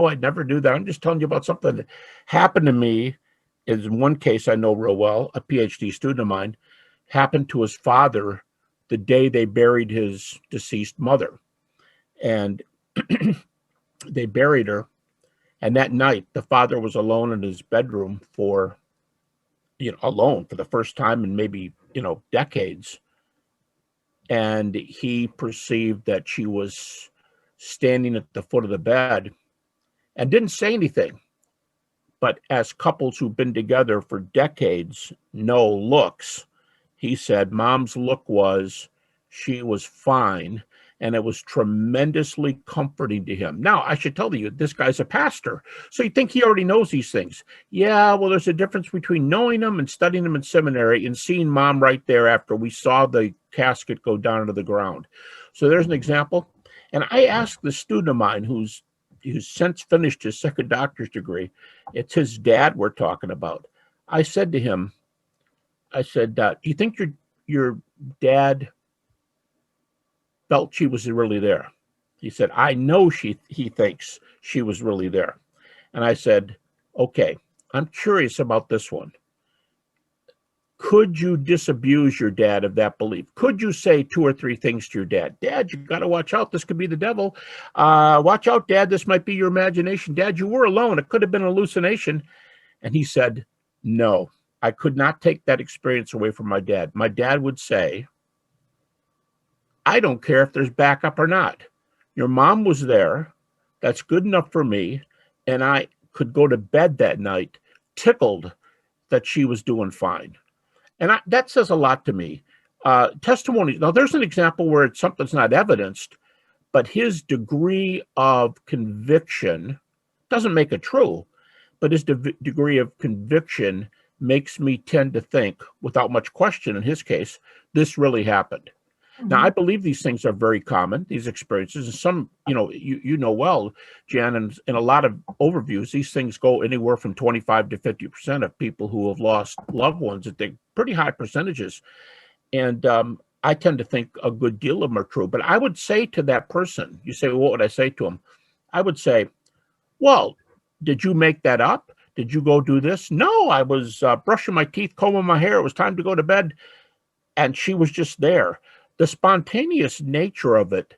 I'd never do that. I'm just telling you about something that happened to me. In one case I know real well, a PhD student of mine, happened to his father the day they buried his deceased mother. And they buried her. And that night, the father was alone in his bedroom alone for the first time in maybe, decades. And he perceived that she was standing at the foot of the bed and didn't say anything. But as couples who've been together for decades know looks, he said Mom's look was she was fine, and it was tremendously comforting to him. Now, I should tell you, this guy's a pastor, so you think he already knows these things. Yeah, well, there's a difference between knowing them and studying them in seminary and seeing Mom right there after we saw the casket go down into the ground. So there's an example. And I asked the student of mine who's since finished his second doctor's degree. It's his dad we're talking about. I said to him, do you think your dad felt she was really there? He said, I know he thinks she was really there. And I said, okay, I'm curious about this one. Could you disabuse your dad of that belief? Could you say 2 or 3 things to your dad? Dad, you got to watch out. This could be the devil. Watch out, Dad. This might be your imagination. Dad, you were alone. It could have been an hallucination. And he said, no, I could not take that experience away from my dad. My dad would say, I don't care if there's backup or not. Your mom was there. That's good enough for me. And I could go to bed that night tickled that she was doing fine. And that says a lot to me. Testimonies. Now, there's an example where something's not evidenced, but his degree of conviction doesn't make it true, but his degree of conviction makes me tend to think, without much question in his case, this really happened. Mm-hmm. Now, I believe these things are very common, these experiences. And some, you know well, Jan, and in a lot of overviews, these things go anywhere from 25 to 50% of people who have lost loved ones. They're pretty high percentages. And I tend to think a good deal of them are true. But I would say to that person, you say, well, what would I say to him? I would say, well, did you make that up? Did you go do this? No, I was brushing my teeth, combing my hair. It was time to go to bed. And she was just there. The spontaneous nature of it,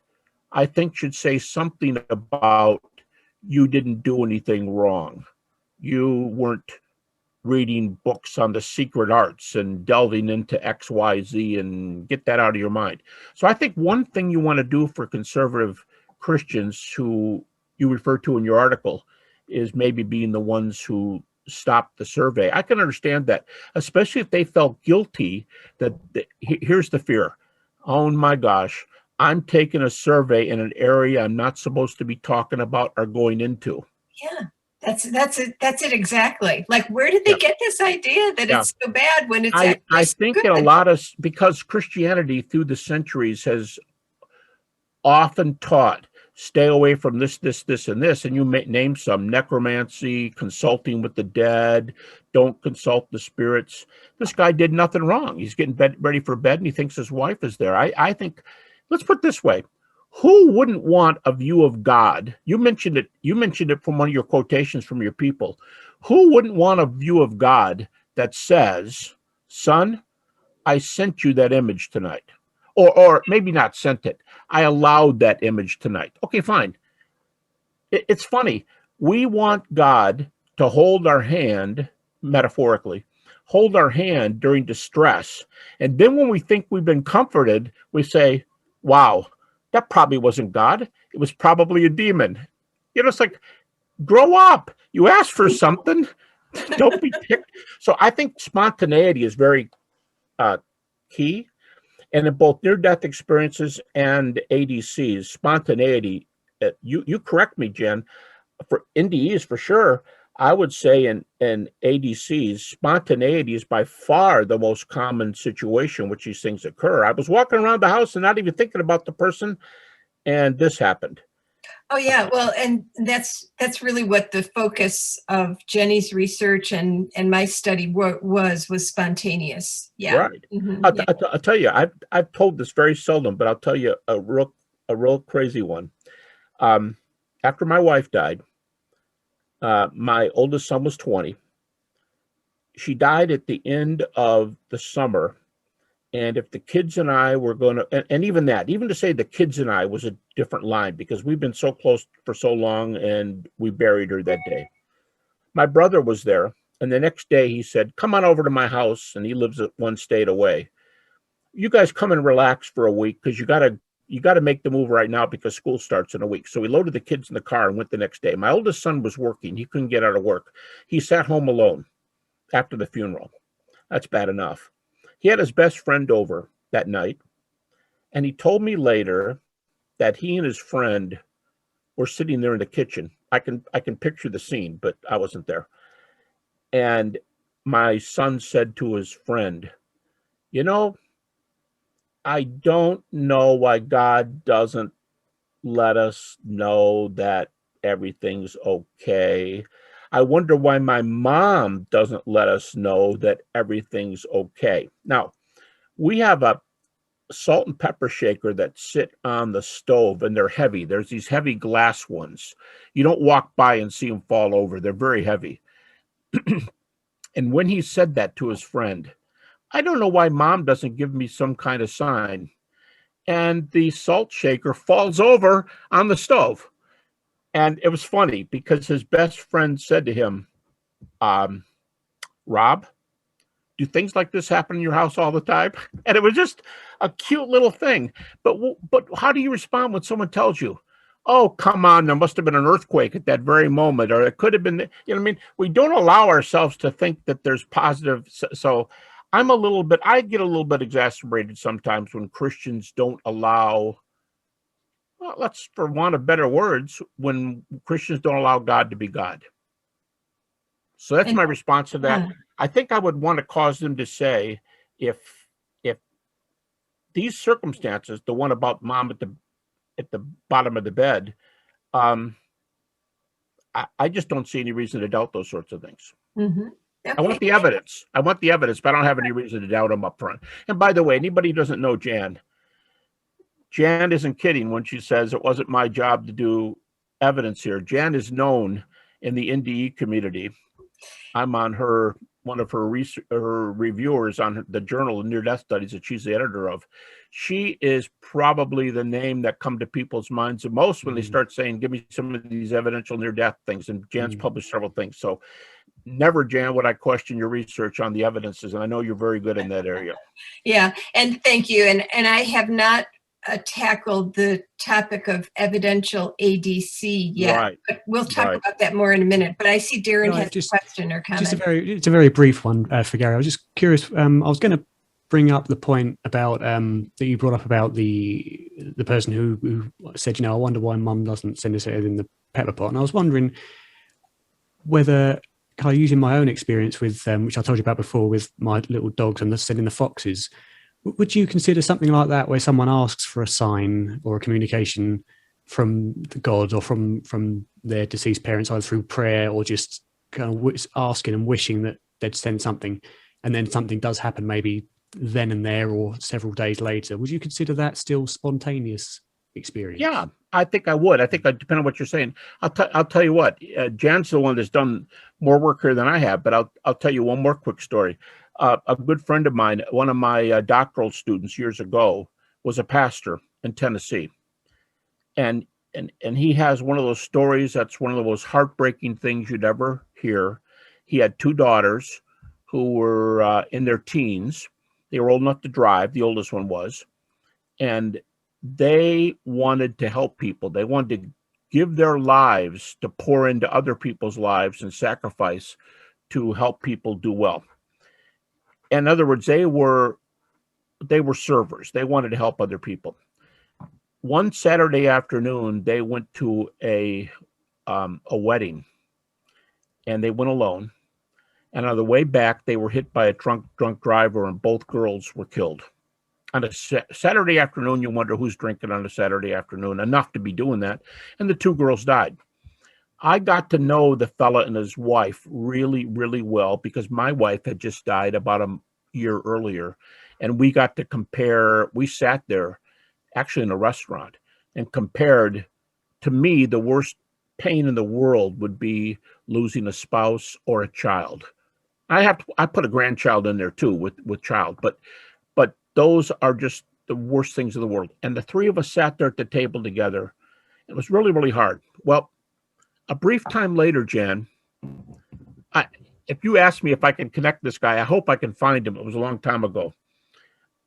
I think, should say something about you didn't do anything wrong. You weren't reading books on the secret arts and delving into X, Y, Z, and get that out of your mind. So I think one thing you want to do for conservative Christians who you refer to in your article is maybe being the ones who stopped the survey. I can understand that, especially if they felt guilty that here's the fear. Oh my gosh, I'm taking a survey in an area I'm not supposed to be talking about or going into. Yeah, that's it exactly. Like, where did they get this idea that it's so bad when it's I think good? in a lot of, because Christianity through the centuries has often taught, stay away from this, and this, and you may name some: necromancy, consulting with the dead, don't consult the spirits. This guy did nothing wrong. He's getting ready for bed and he thinks his wife is there. I think, let's put it this way. Who wouldn't want a view of God? You mentioned it from one of your quotations from your people. Who wouldn't want a view of God that says, son, I sent you that image tonight? Or maybe not sent it. I allowed that image tonight. Okay, fine. It's funny. We want God to hold our hand, metaphorically, hold our hand during distress. And then when we think we've been comforted, we say, wow, that probably wasn't God. It was probably a demon. It's like, grow up. You asked for something. Don't be picked. So I think spontaneity is very key. And in both near-death experiences and ADCs, spontaneity, you correct me, Jen, for NDEs for sure, I would say in ADCs, spontaneity is by far the most common situation in which these things occur. I was walking around the house and not even thinking about the person, and this happened. Oh yeah, well, and that's really what the focus of Jenny's research and my study was spontaneous. Yeah. Right. Yeah. I'll tell you, I've told this very seldom, but I'll tell you a real crazy one. After my wife died, my oldest son was 20. She died at the end of the summer. And if the kids and I were going to, and even that, even to say the kids and I was a different line because we've been so close for so long and we buried her that day. My brother was there. And the next day he said, come on over to my house. And he lives at one state away. You guys come and relax for a week because you got to make the move right now because school starts in a week. So we loaded the kids in the car and went the next day. My oldest son was working. He couldn't get out of work. He sat home alone after the funeral. That's bad enough. He had his best friend over that night, and he told me later that he and his friend were sitting there in the kitchen. I can picture the scene, but I wasn't there. And my son said to his friend, you know, I don't know why God doesn't let us know that everything's okay. I wonder why my mom doesn't let us know that everything's okay. Now, we have a salt and pepper shaker that sit on the stove and they're heavy. There's these heavy glass ones. You don't walk by and see them fall over. They're very heavy. And when he said that to his friend, I don't know why mom doesn't give me some kind of sign. And the salt shaker falls over on the stove. And it was funny because his best friend said to him, Rob, do things like this happen in your house all the time? And it was just a cute little thing. But how do you respond when someone tells you, oh, come on, there must have been an earthquake at that very moment, or it could have been, you know what I mean? We don't allow ourselves to think that there's positive. So I get a little bit exasperated sometimes when Christians don't allow, well, let's, for want of better words, when Christians don't allow God to be God. So that's my response to that. I think I would want to cause them to say, if these circumstances, the one about mom at the bottom of the bed, I just don't see any reason to doubt those sorts of things. Mm-hmm. Okay. I want the evidence. But I don't have any reason to doubt them up front. And by the way, anybody who doesn't know Jan isn't kidding when she says it wasn't my job to do evidence here. Jan is known in the NDE community. I'm on one of her reviewers on the Journal of Near-Death Studies that she's the editor of. She is probably the name that come to people's minds the most when they start saying, give me some of these evidential near-death things. And Jan's published several things. So never, Jan, would I question your research on the evidences. And I know you're very good in that area. Yeah, and thank you. And I have not tackled the topic of evidential ADC yet, Right. but we'll talk about that more in a minute. But I see Darren has a question or comment. It's a very brief one for Gary. I was just curious. I was going to bring up the point about that you brought up about the person who said, I wonder why mum doesn't send us it in the pepper pot. And I was wondering whether, kind of using my own experience with, which I told you about before, with my little dogs and sending the foxes. Would you consider something like that where someone asks for a sign or a communication from the God or from their deceased parents, either through prayer or just kind of asking and wishing that they'd send something, and then something does happen maybe then and there or several days later? Would you consider that still spontaneous experience? Yeah, I think I would. I think it depends on what you're saying. I'll tell you what, Jan's the one that's done more work here than I have, but I'll tell you one more quick story. A good friend of mine, one of my doctoral students years ago, was a pastor in Tennessee. And he has one of those stories that's one of the most heartbreaking things you'd ever hear. He had two daughters who were in their teens. They were old enough to drive, the oldest one was. And they wanted to help people. They wanted to give their lives to pour into other people's lives and sacrifice to help people do well. In other words, they were servers. They wanted to help other people. One Saturday afternoon, they went to a wedding, and they went alone. And on the way back, they were hit by a drunk driver, and both girls were killed. On a Saturday afternoon, you wonder who's drinking on a Saturday afternoon, enough to be doing that. And the two girls died. I got to know the fella and his wife really, really well because my wife had just died about a year earlier. And we got to compare. We sat there actually in a restaurant and compared. To me, the worst pain in the world would be losing a spouse or a child. I put a grandchild in there too with child, but those are just the worst things in the world. And the three of us sat there at the table together. It was really, really hard. Well, a brief time later, Jan, if you ask me if I can connect this guy, I hope I can find him. It was a long time ago.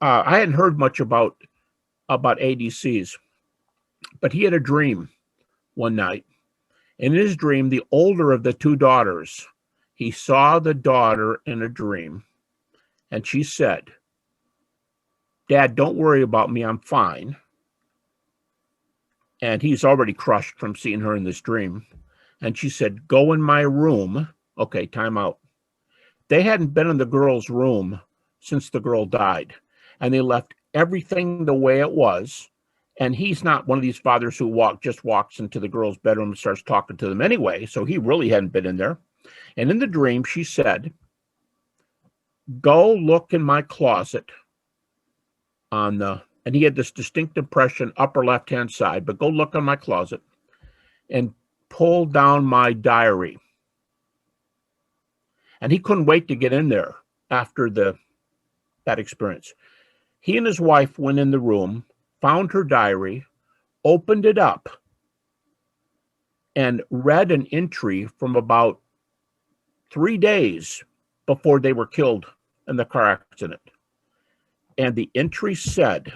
I hadn't heard much about ADCs, but he had a dream one night. In his dream, the older of the two daughters, he saw the daughter in a dream, and she said, "Dad, don't worry about me. I'm fine." And he's already crushed from seeing her in this dream. And she said, "Go in my room." Okay, time out. They hadn't been in the girl's room since the girl died. And they left everything the way it was. And he's not one of these fathers who just walks into the girl's bedroom and starts talking to them anyway. So he really hadn't been in there. And in the dream, she said, "Go look in my closet and he had this distinct impression, upper left-hand side, but go look in my closet and pull down my diary." And he couldn't wait to get in there after that experience. He and his wife went in the room, found her diary, opened it up, and read an entry from about 3 days before they were killed in the car accident. And the entry said,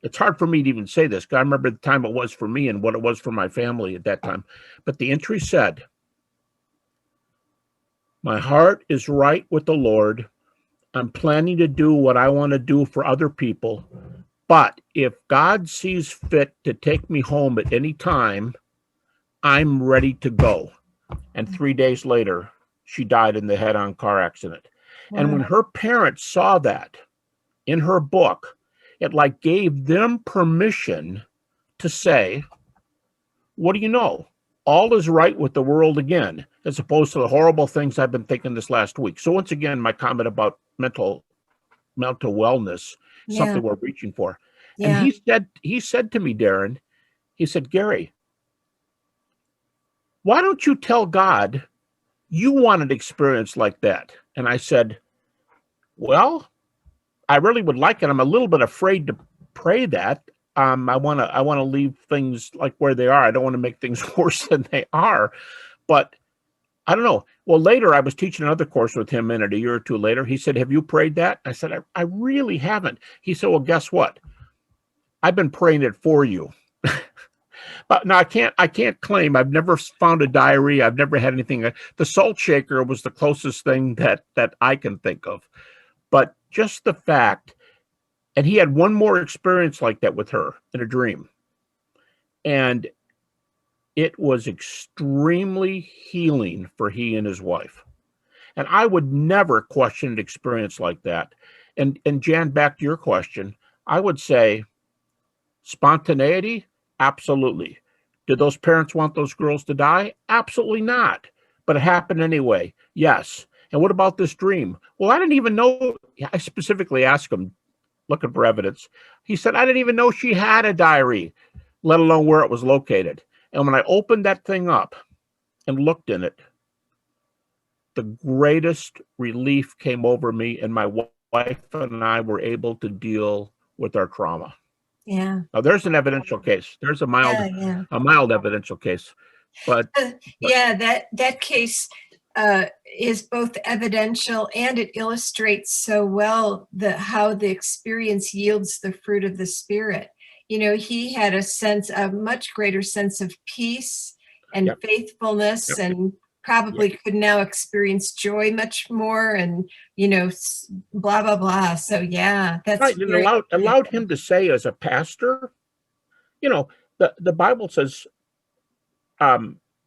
it's hard for me to even say this, because I remember the time it was for me and what it was for my family at that time. But the entry said, "My heart is right with the Lord. I'm planning to do what I want to do for other people. But if God sees fit to take me home at any time, I'm ready to go." And 3 days later, she died in the head-on car accident. Wow. And when her parents saw that in her book, it like gave them permission to say, "What do you know? All is right with the world again," as opposed to the horrible things I've been thinking this last week. So once again, my comment about mental wellness, something we're reaching for. Yeah. And he said to me, Darren, he said, "Gary, why don't you tell God you want an experience like that?" And I said, "Well, I really would like it. I'm a little bit afraid to pray that. I want to leave things like where they are. I don't want to make things worse than they are. But I don't know." Well, later I was teaching another course with him in it a year or two later. He said, "Have you prayed that?" I said, I really haven't." He said, "Well, guess what? I've been praying it for you." But now I can't claim. I've never found a diary. I've never had anything. The salt shaker was the closest thing that I can think of. But just the fact, and he had one more experience like that with her in a dream. And it was extremely healing for he and his wife. And I would never question an experience like that. And Jan, back to your question, I would say spontaneity, absolutely. Did those parents want those girls to die? Absolutely not. But it happened anyway. Yes. And what about this dream? Well, I didn't even know. I specifically asked him, looking for evidence. He said, "I didn't even know she had a diary, let alone where it was located." And when I opened that thing up and looked in it, the greatest relief came over me, and my wife and I were able to deal with our trauma. Yeah. Now there's an evidential case. There's a mild evidential case. But that case is both evidential, and it illustrates so well how the experience yields the fruit of the Spirit. You know, he had a much greater sense of peace and faithfulness, and probably could now experience joy much more, and blah blah blah. So that's right. And allowed him to say, as a pastor, the Bible says,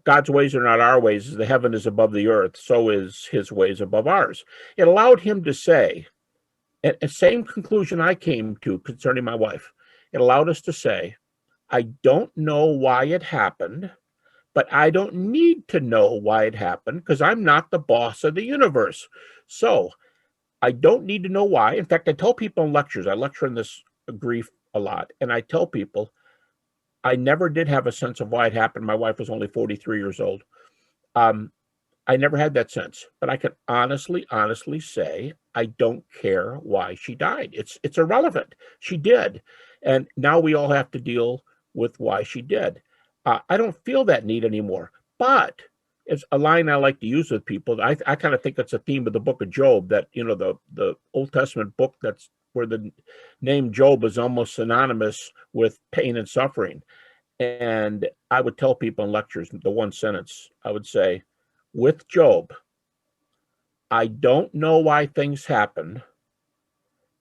God's ways are not our ways. As the heaven is above the earth, so is his ways above ours. It allowed him to say, and the same conclusion I came to concerning my wife. It allowed us to say, I don't know why it happened, but I don't need to know why it happened because I'm not the boss of the universe. So I don't need to know why. In fact, I tell people in lectures, I lecture in this grief a lot, and I tell people I never did have a sense of why it happened. My wife was only 43 years old. Um, I never had that sense, but I can honestly say I don't care why she died. It's irrelevant. She did, and now we all have to deal with why she did. I don't feel that need anymore. But it's a line I like to use with people. I kind of think it's a theme of the book of Job, that the Old Testament book that's where the name Job is almost synonymous with pain and suffering. And I would tell people in lectures the one sentence I would say, with Job, I don't know why things happen,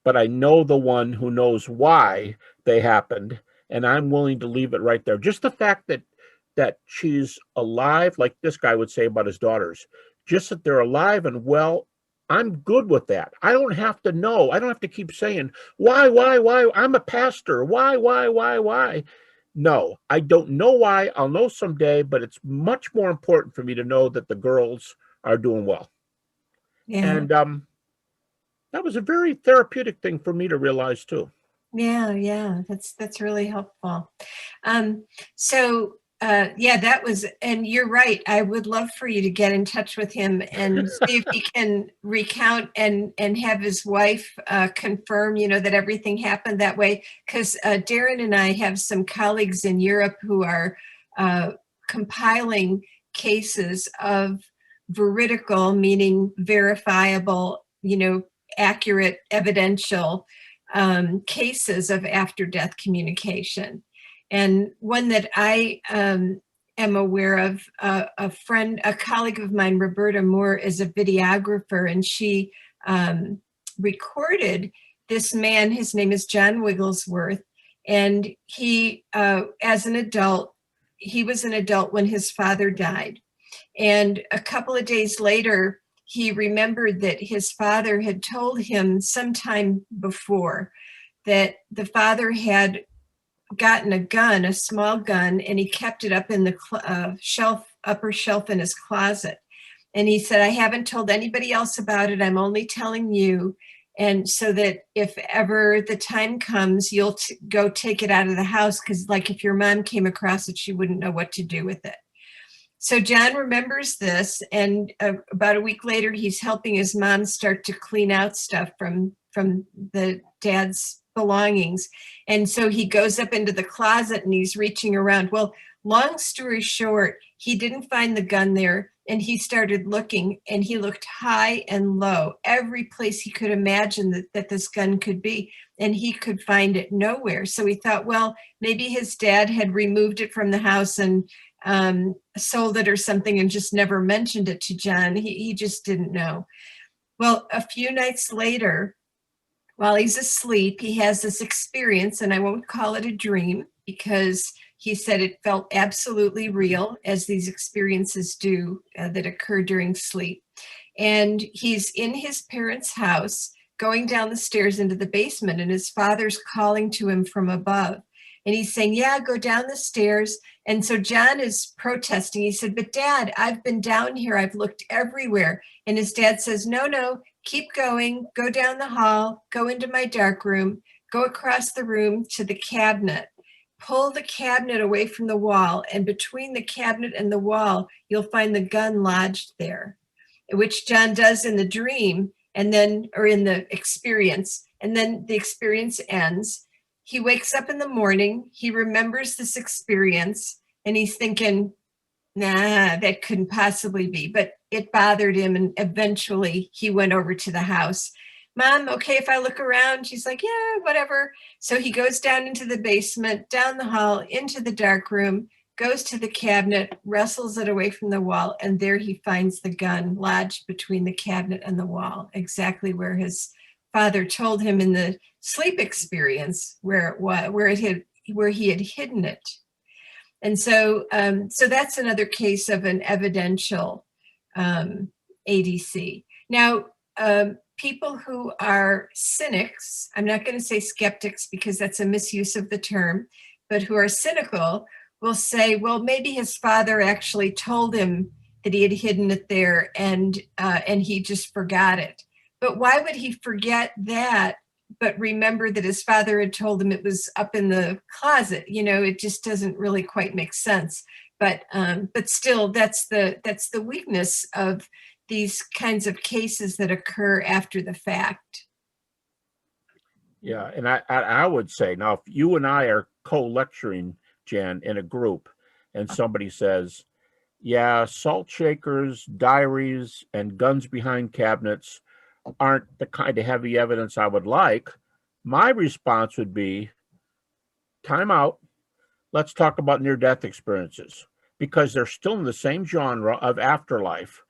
but I know the one who knows why they happened, and I'm willing to leave it right there. Just the fact that she's alive, like this guy would say about his daughters, just that they're alive and well, I'm good with that. I don't have to know. I don't have to keep saying, why? I'm a pastor. Why? No, I don't know why. I'll know someday, but it's much more important for me to know that the girls are doing well. Yeah. And that was a very therapeutic thing for me to realize too. Yeah. That's really helpful. Yeah, that was, and you're right. I would love for you to get in touch with him and see if he can recount and have his wife confirm, that everything happened that way. Because Darren and I have some colleagues in Europe who are compiling cases of veridical, meaning verifiable, accurate, evidential cases of after-death communication. And one that I am aware of, a colleague of mine, Roberta Moore, is a videographer, and she recorded this man. His name is John Wigglesworth, and he, as an adult, he was an adult when his father died. And a couple of days later, he remembered that his father had told him sometime before that the father had gotten a gun, a small gun, and he kept it up in the upper shelf in his closet. And he said, I haven't told anybody else about it. I'm only telling you. And so that if ever the time comes, you'll go take it out of the house, because like if your mom came across it, she wouldn't know what to do with it. So John remembers this, and about a week later, he's helping his mom start to clean out stuff from the dad's belongings. And so he goes up into the closet and he's reaching around. Well, long story short, he didn't find the gun there, and he started looking, and he looked high and low, every place he could imagine that this gun could be, and he could find it nowhere. So he thought, well, maybe his dad had removed it from the house and sold it or something and just never mentioned it to John. He just didn't know. Well, a few nights later, while he's asleep, he has this experience, and I won't call it a dream because he said it felt absolutely real, as these experiences do that occur during sleep. And he's in his parents' house, going down the stairs into the basement, and his father's calling to him from above. And he's saying, yeah, go down the stairs. And so John is protesting. He said, but Dad, I've been down here. I've looked everywhere. And his dad says, no, keep going. Go down the hall. Go into my dark room. Go across the room to the cabinet. Pull the cabinet away from the wall. And between the cabinet and the wall, you'll find the gun lodged there, which John does in the dream, and then, or in the experience. And then the experience ends. He wakes up in the morning, he remembers this experience, and he's thinking, nah, that couldn't possibly be. But it bothered him, and eventually he went over to the house. Mom, okay if I look around? She's like, yeah, whatever. So he goes down into the basement, down the hall, into the dark room, goes to the cabinet, wrestles it away from the wall, and there he finds the gun lodged between the cabinet and the wall, exactly where his father told him in the sleep experience where he had hidden it. And so, so that's another case of an evidential ADC. Now, people who are cynics, I'm not going to say skeptics because that's a misuse of the term, but who are cynical will say, well, maybe his father actually told him that he had hidden it there and he just forgot it. But why would he forget that, but remember that his father had told him it was up in the closet? You know, it just doesn't really quite make sense. But still, that's the weakness of these kinds of cases that occur after the fact. Yeah, and I would say now, if you and I are co-lecturing, Jan, in a group, and somebody says, "Yeah, salt shakers, diaries, and guns behind cabinets aren't the kind of heavy evidence I would like," my response would be, "Time out. Let's talk about near-death experiences because they're still in the same genre of afterlife,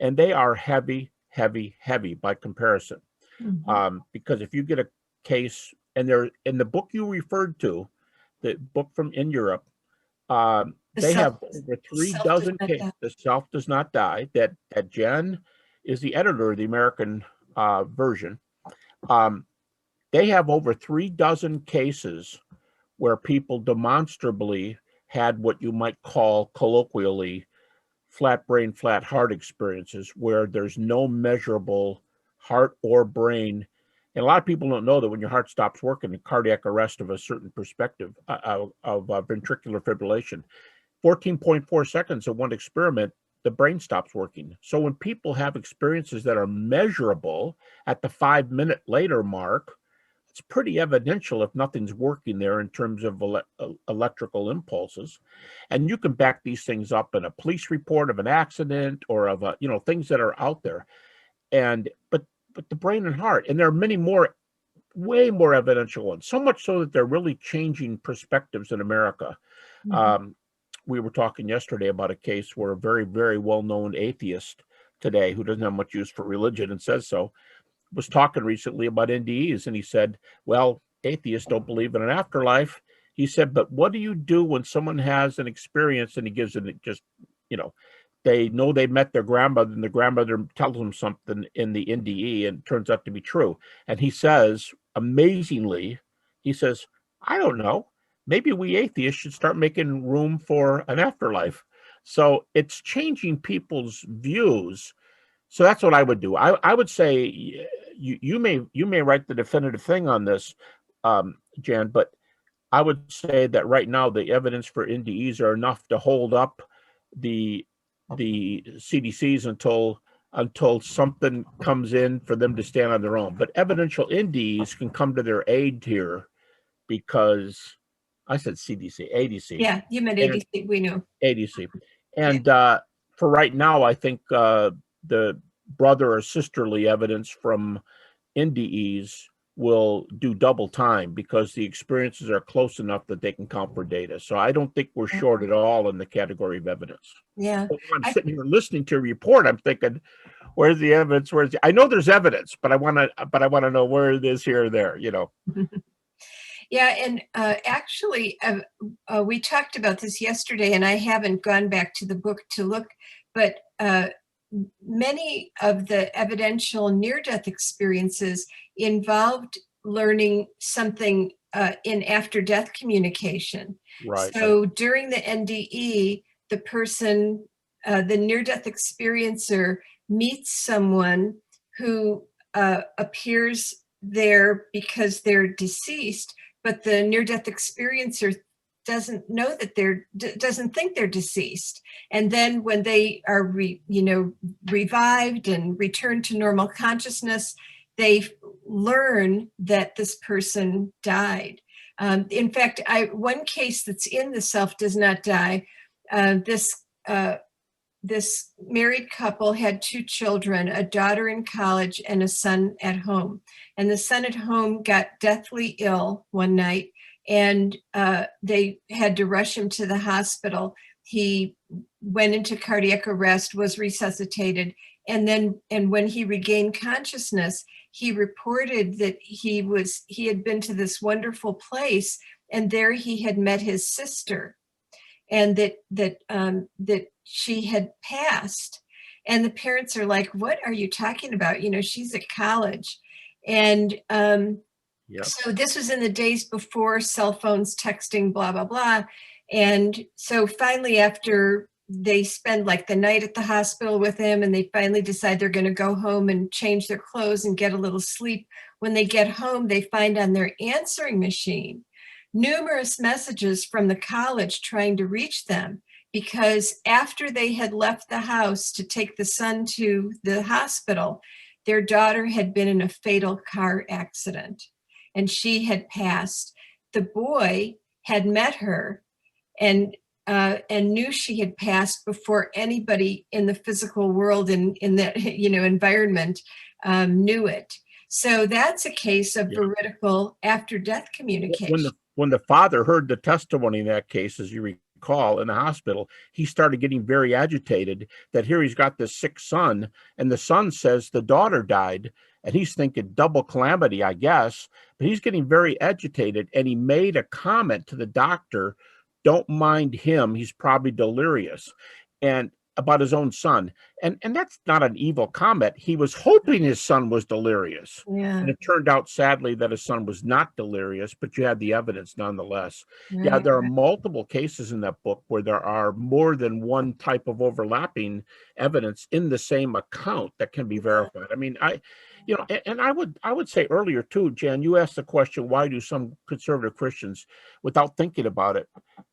and they are heavy, heavy, heavy by comparison." Because if you get a case, and they're in the book you referred to, the book from in Europe, they have over 3 dozen cases. The Self Does Not Die. That Jen is the editor of the American version. They have over 3 dozen cases where people demonstrably had what you might call colloquially flat brain, flat heart experiences, where there's no measurable heart or brain. And a lot of people don't know that when your heart stops working, the cardiac arrest of a certain perspective of ventricular fibrillation, 14.4 seconds of one experiment, the brain stops working. So when people have experiences that are measurable at the 5 minute later mark, it's pretty evidential if nothing's working there in terms of electrical impulses. And you can back these things up in a police report of an accident or of things that are out there. But the brain and heart, and there are many more, way more evidential ones, so much so that they're really changing perspectives in America. We were talking yesterday about a case where a very, very well-known atheist today, who doesn't have much use for religion and says so, was talking recently about NDEs, and he said, well, atheists don't believe in an afterlife. He said, but what do you do when someone has an experience and he gives it just, they know they met their grandmother and the grandmother tells them something in the NDE and it turns out to be true. And he says, amazingly, he says, I don't know. Maybe we atheists should start making room for an afterlife. So it's changing people's views. So that's what I would do. I would say you may write the definitive thing on this, Jan, but I would say that right now the evidence for NDEs are enough to hold up the CDCs until something comes in for them to stand on their own. But evidential NDEs can come to their aid here because I said CDC, ADC. Yeah, you meant ADC. We know ADC, and for right now, I think the brother or sisterly evidence from NDEs will do double time because the experiences are close enough that they can count for data. So I don't think we're short at all in the category of evidence. Yeah. But when I'm sitting here listening to a report, I'm thinking, where's the evidence? I know there's evidence, but I want to know where it is here or there, Yeah, and actually, we talked about this yesterday, and I haven't gone back to the book to look, but many of the evidential near-death experiences involved learning something in after-death communication. Right. So during the NDE, the person, the near-death experiencer, meets someone who appears there because they're deceased, but the near-death experiencer doesn't know that doesn't think they're deceased. And then when they are revived and returned to normal consciousness, they learn that this person died. In fact, one case that's in The Self Does Not Die, this married couple had 2 children, a daughter in college and a son at home. And the son at home got deathly ill one night, and they had to rush him to the hospital. He went into cardiac arrest, was resuscitated, and when he regained consciousness, he reported that he had been to this wonderful place, and there he had met his sister. and that she had passed. And the parents are like, "What are you talking about? You know, she's at college." And Yep. so this was in the days before cell phones, texting, blah, blah, blah. And so finally, after they spend like the night at the hospital with him, and they finally decide they're going to go home and change their clothes and get a little sleep. When they get home, they find on their answering machine numerous messages from the college trying to reach them, because after they had left the house to take the son to the hospital, their daughter had been in a fatal car accident and she had passed. The boy had met her and knew she had passed before anybody in the physical world in that environment knew it. So that's a case of veridical after death communication. When the father heard the testimony in that case, as you recall, in the hospital, he started getting very agitated that here he's got this sick son, and the son says the daughter died, and he's thinking double calamity, I guess, but he's getting very agitated, and he made a comment to the doctor, "Don't mind him, he's probably delirious," and about his own son. And that's not an evil comment. He was hoping his son was delirious. Yeah. And it turned out, sadly, that his son was not delirious, but you had the evidence nonetheless. Right. Yeah, there are multiple cases in that book where there are more than one type of overlapping evidence in the same account that can be verified. I mean, and I would say earlier too, Jan, you asked the question, why do some conservative Christians, without thinking about it,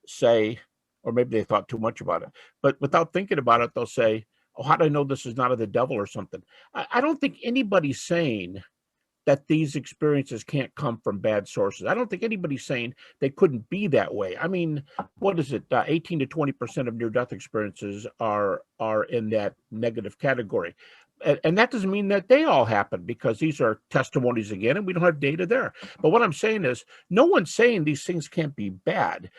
say, or maybe they thought too much about it, but without thinking about it, they'll say, "Oh, how do I know this is not of the devil or something?" I don't think anybody's saying that these experiences can't come from bad sources. I don't think anybody's saying they couldn't be that way. I mean, what is it? 18 to 20% of near-death experiences are in that negative category. And that doesn't mean that they all happen, because these are testimonies again, and we don't have data there. But what I'm saying is, no one's saying these things can't be bad.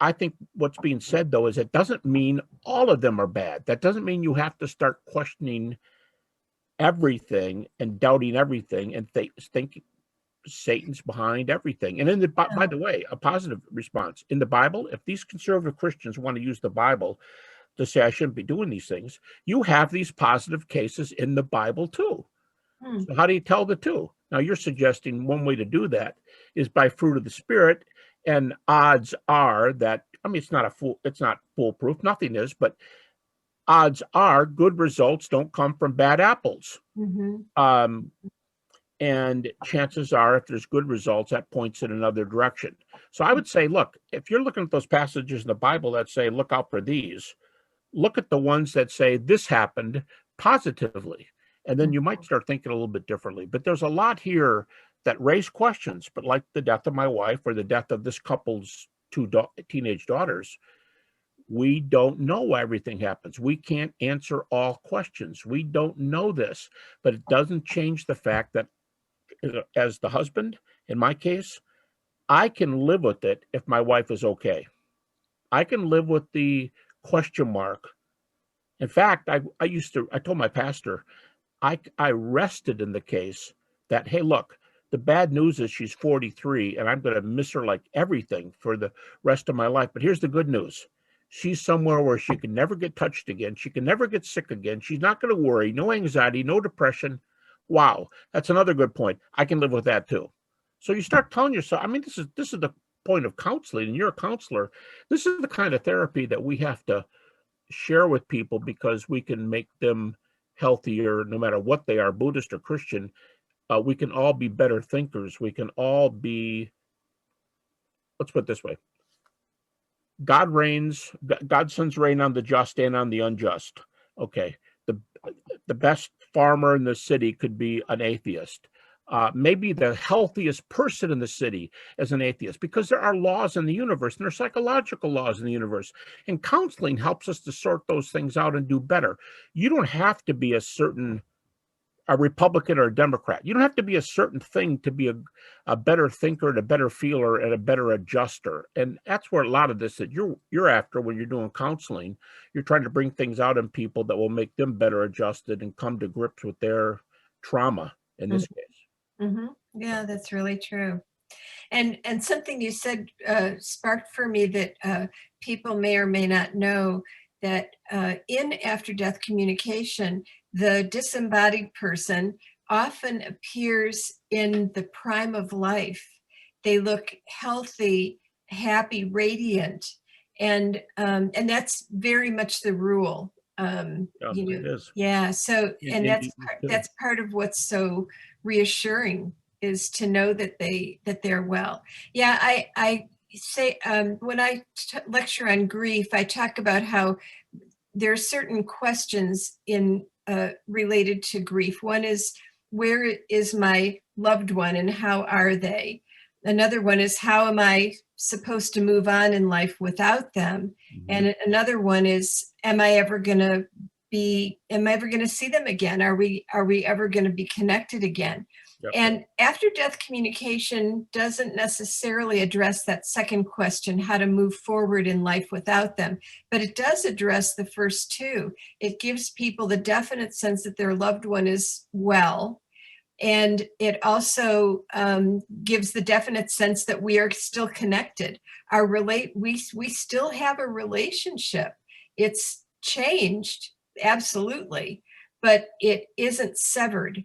I think what's being said, though, is it doesn't mean all of them are bad. That doesn't mean you have to start questioning everything and doubting everything and think Satan's behind everything. And by the way, a positive response in the Bible, if these conservative Christians want to use the Bible to say I shouldn't be doing these things, you have these positive cases in the Bible too. So how do you tell the two? Now you're suggesting one way to do that is by fruit of the Spirit, and odds are that, I mean, it's not foolproof, nothing is, but odds are good results don't come from bad apples. And chances are, if there's good results, that points in another direction. So I would say, look, if you're looking at those passages in the Bible that say, look out for these, look at the ones that say this happened positively. And then you might start thinking a little bit differently. But there's a lot here that raise questions, but like the death of my wife or the death of this couple's two teenage daughters, we don't know why everything happens. We can't answer all questions. We don't know this, but it doesn't change the fact that as the husband, in my case, I can live with it if my wife is okay. I can live with the question mark. In fact, I told my pastor, I rested in the case that, hey, look, the bad news is she's 43 and I'm going to miss her like everything for the rest of my life. But here's the good news. She's somewhere where she can never get touched again. She can never get sick again. She's not going to worry. No anxiety, no depression. Wow. That's another good point. I can live with that too. So you start telling yourself, I mean, this is the point of counseling, and you're a counselor. This is the kind of therapy that we have to share with people, because we can make them healthier no matter what they are, Buddhist or Christian. We can all be better thinkers. We can all be, let's put it this way. God sends rain on the just and on the unjust. Okay. The best farmer in the city could be an atheist. Maybe the healthiest person in the city is an atheist, because there are laws in the universe, and there are psychological laws in the universe. And counseling helps us to sort those things out and do better. You don't have to be a Republican or a Democrat. You don't have to be a certain thing to be a better thinker and a better feeler and a better adjuster. And that's where a lot of this that you're after when you're doing counseling. You're trying to bring things out in people that will make them better adjusted and come to grips with their trauma in this case. Yeah, that's really true. And something you said sparked for me that people may or may not know, that in after-death communication, the disembodied person often appears in the prime of life. They look healthy, happy, radiant, and that's very much the rule. It is. Yeah. So, and Indeed, that's part of what's so reassuring, is to know that they're well. Yeah, I say when I lecture on grief, I talk about how there are certain questions in related to grief. One is, where is my loved one and how are they? Another one is, how am I supposed to move on in life without them? Mm-hmm. And another one is, am I ever going to see them again? Are we ever going to be connected again? Yep. And after death communication doesn't necessarily address that second question, how to move forward in life without them, but it does address the first two. It gives people the definite sense that their loved one is well. And it also gives the definite sense that we are still connected. We still have a relationship. It's changed, absolutely, but it isn't severed.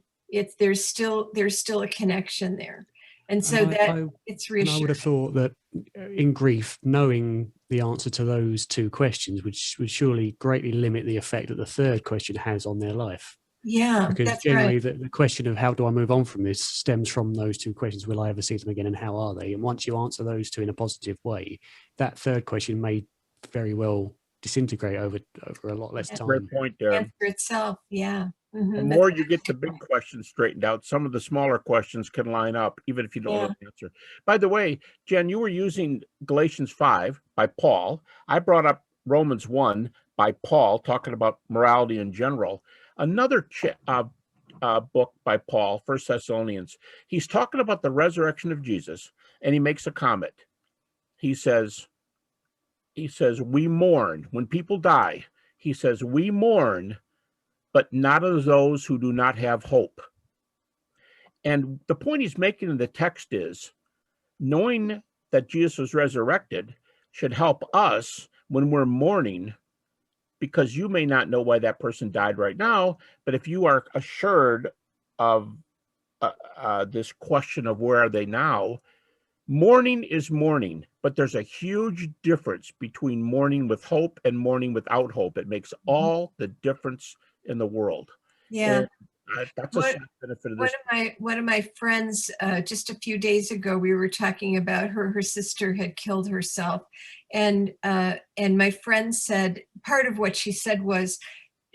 There's still a connection there, and so it's reassuring. And I would have thought that in grief, knowing the answer to those two questions would surely greatly limit the effect that the third question has on their life. Yeah, because that's generally right. the question of how do I move on from this stems from those two questions. Will I ever see them again, and how are they? And once you answer those two in a positive way, that third question may very well disintegrate over a lot less time. Great point there. Answer itself, yeah. Mm-hmm. The more you get the big questions straightened out, some of the smaller questions can line up, even if you don't know the answer. By the way, Jen, you were using Galatians 5 by Paul. I brought up Romans 1 by Paul, talking about morality in general. Another book by Paul, 1 Thessalonians, he's talking about the resurrection of Jesus, and he makes a comment. He says, we mourn. When people die, he says, we mourn, but not as those who do not have hope. And the point he's making in the text is, knowing that Jesus was resurrected should help us when we're mourning, because you may not know why that person died right now, but if you are assured of this question of where are they now, mourning is mourning, but there's a huge difference between mourning with hope and mourning without hope. It makes all the difference in the world. Yeah. And that's a benefit of this. One of my friends, just a few days ago, we were talking about her sister had killed herself, and my friend said, part of what she said was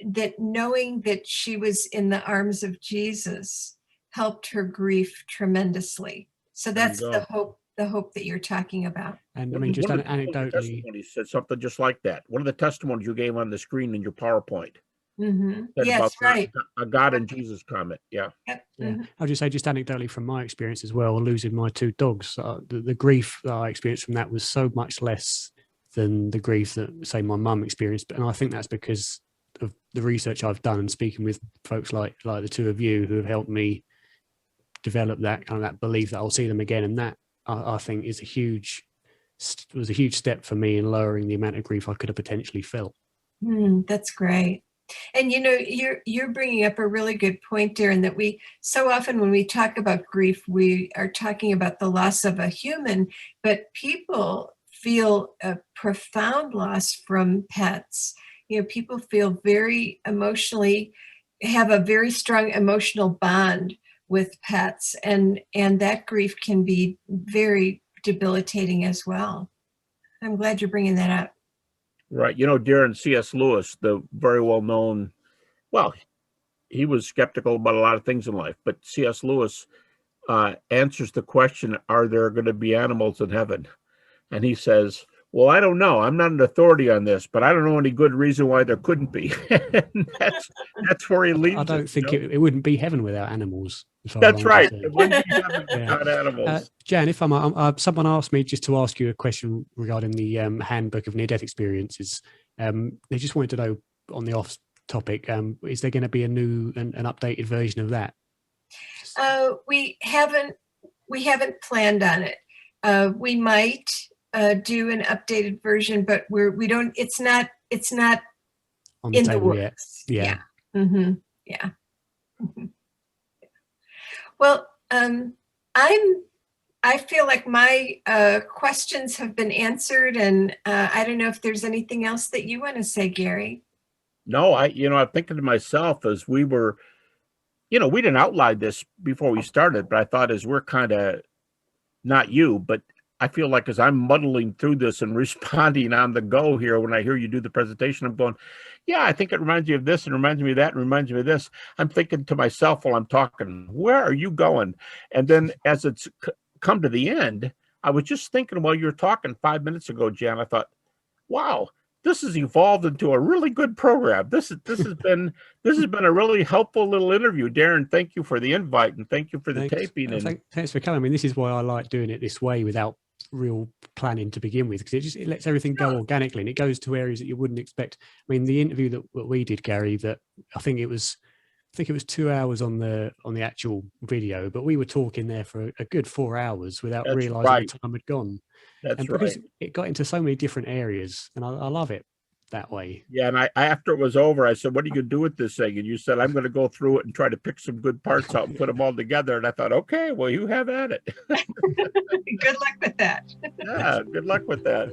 that knowing that she was in the arms of Jesus helped her grief tremendously. So that's the hope that you're talking about. And I mean, just anecdotally, said something just like that. One of the testimonies you gave on the screen in your PowerPoint. Mm-hmm. Yes, right. A God and Jesus comment. Yeah. Yep. Yeah. Mm-hmm. I'll just say, just anecdotally from my experience as well, losing my two dogs, the grief that I experienced from that was so much less than the grief that, say, my mum experienced. And I think that's because of the research I've done and speaking with folks like the two of you who have helped me develop that kind of that belief that I'll see them again. And that I think was a huge step for me in lowering the amount of grief I could have potentially felt. That's great. And you're bringing up a really good point, Darren, that we so often when we talk about grief, we are talking about the loss of a human, but people feel a profound loss from pets. People feel very emotionally, have a very strong emotional bond with pets, and that grief can be very debilitating as well. I'm glad you're bringing that up. Right. Darren, C.S. Lewis, the very well-known, well, he was skeptical about a lot of things in life, but C.S. Lewis answers the question, are there going to be animals in heaven? And he says, well, I don't know. I'm not an authority on this, but I don't know any good reason why there couldn't be. And that's where he leaves. I don't think it wouldn't be heaven without animals. That's right. It wouldn't be heaven without animals. Jan, if someone asked me just to ask you a question regarding the handbook of near-death experiences. They just wanted to know on the off topic, is there going to be a new and an updated version of that? We haven't we haven't planned on it. We might do an updated version, but we don't. It's not On the in the table yet. works. Yeah. Mm-hmm. Yeah. Mm-hmm. Well, I feel like my questions have been answered, and I don't know if there's anything else that you want to say, Gary. No, I'm thinking to myself as we were, we didn't outline this before we started, but I thought as we're kind of, not you, but I feel like as I'm muddling through this and responding on the go here, when I hear you do the presentation, I'm going, yeah, I think it reminds me of this and reminds me of that and reminds me of this. I'm thinking to myself while I'm talking, where are you going? And then as it's come to the end, I was just thinking while you were talking 5 minutes ago, Jan, I thought, wow, this has evolved into a really good program. This has been a really helpful little interview. Darren, thank you for the invite and thank you for the taping. And thanks for coming. I mean, this is why I like doing it this way without real planning to begin with, because it lets everything go organically and it goes to areas that you wouldn't expect. I mean, the interview that we did, Gary, that I think it was 2 hours on the actual video, but we were talking there for a good 4 hours without realizing the time had gone. That's because right. It got into so many different areas, and I love it that way. Yeah, and I after it was over, I said, "What are you going to do with this thing?" And you said, "I'm going to go through it and try to pick some good parts out and put them all together." And I thought, "Okay, well, you have at it." Good luck with that. Yeah, good luck with that.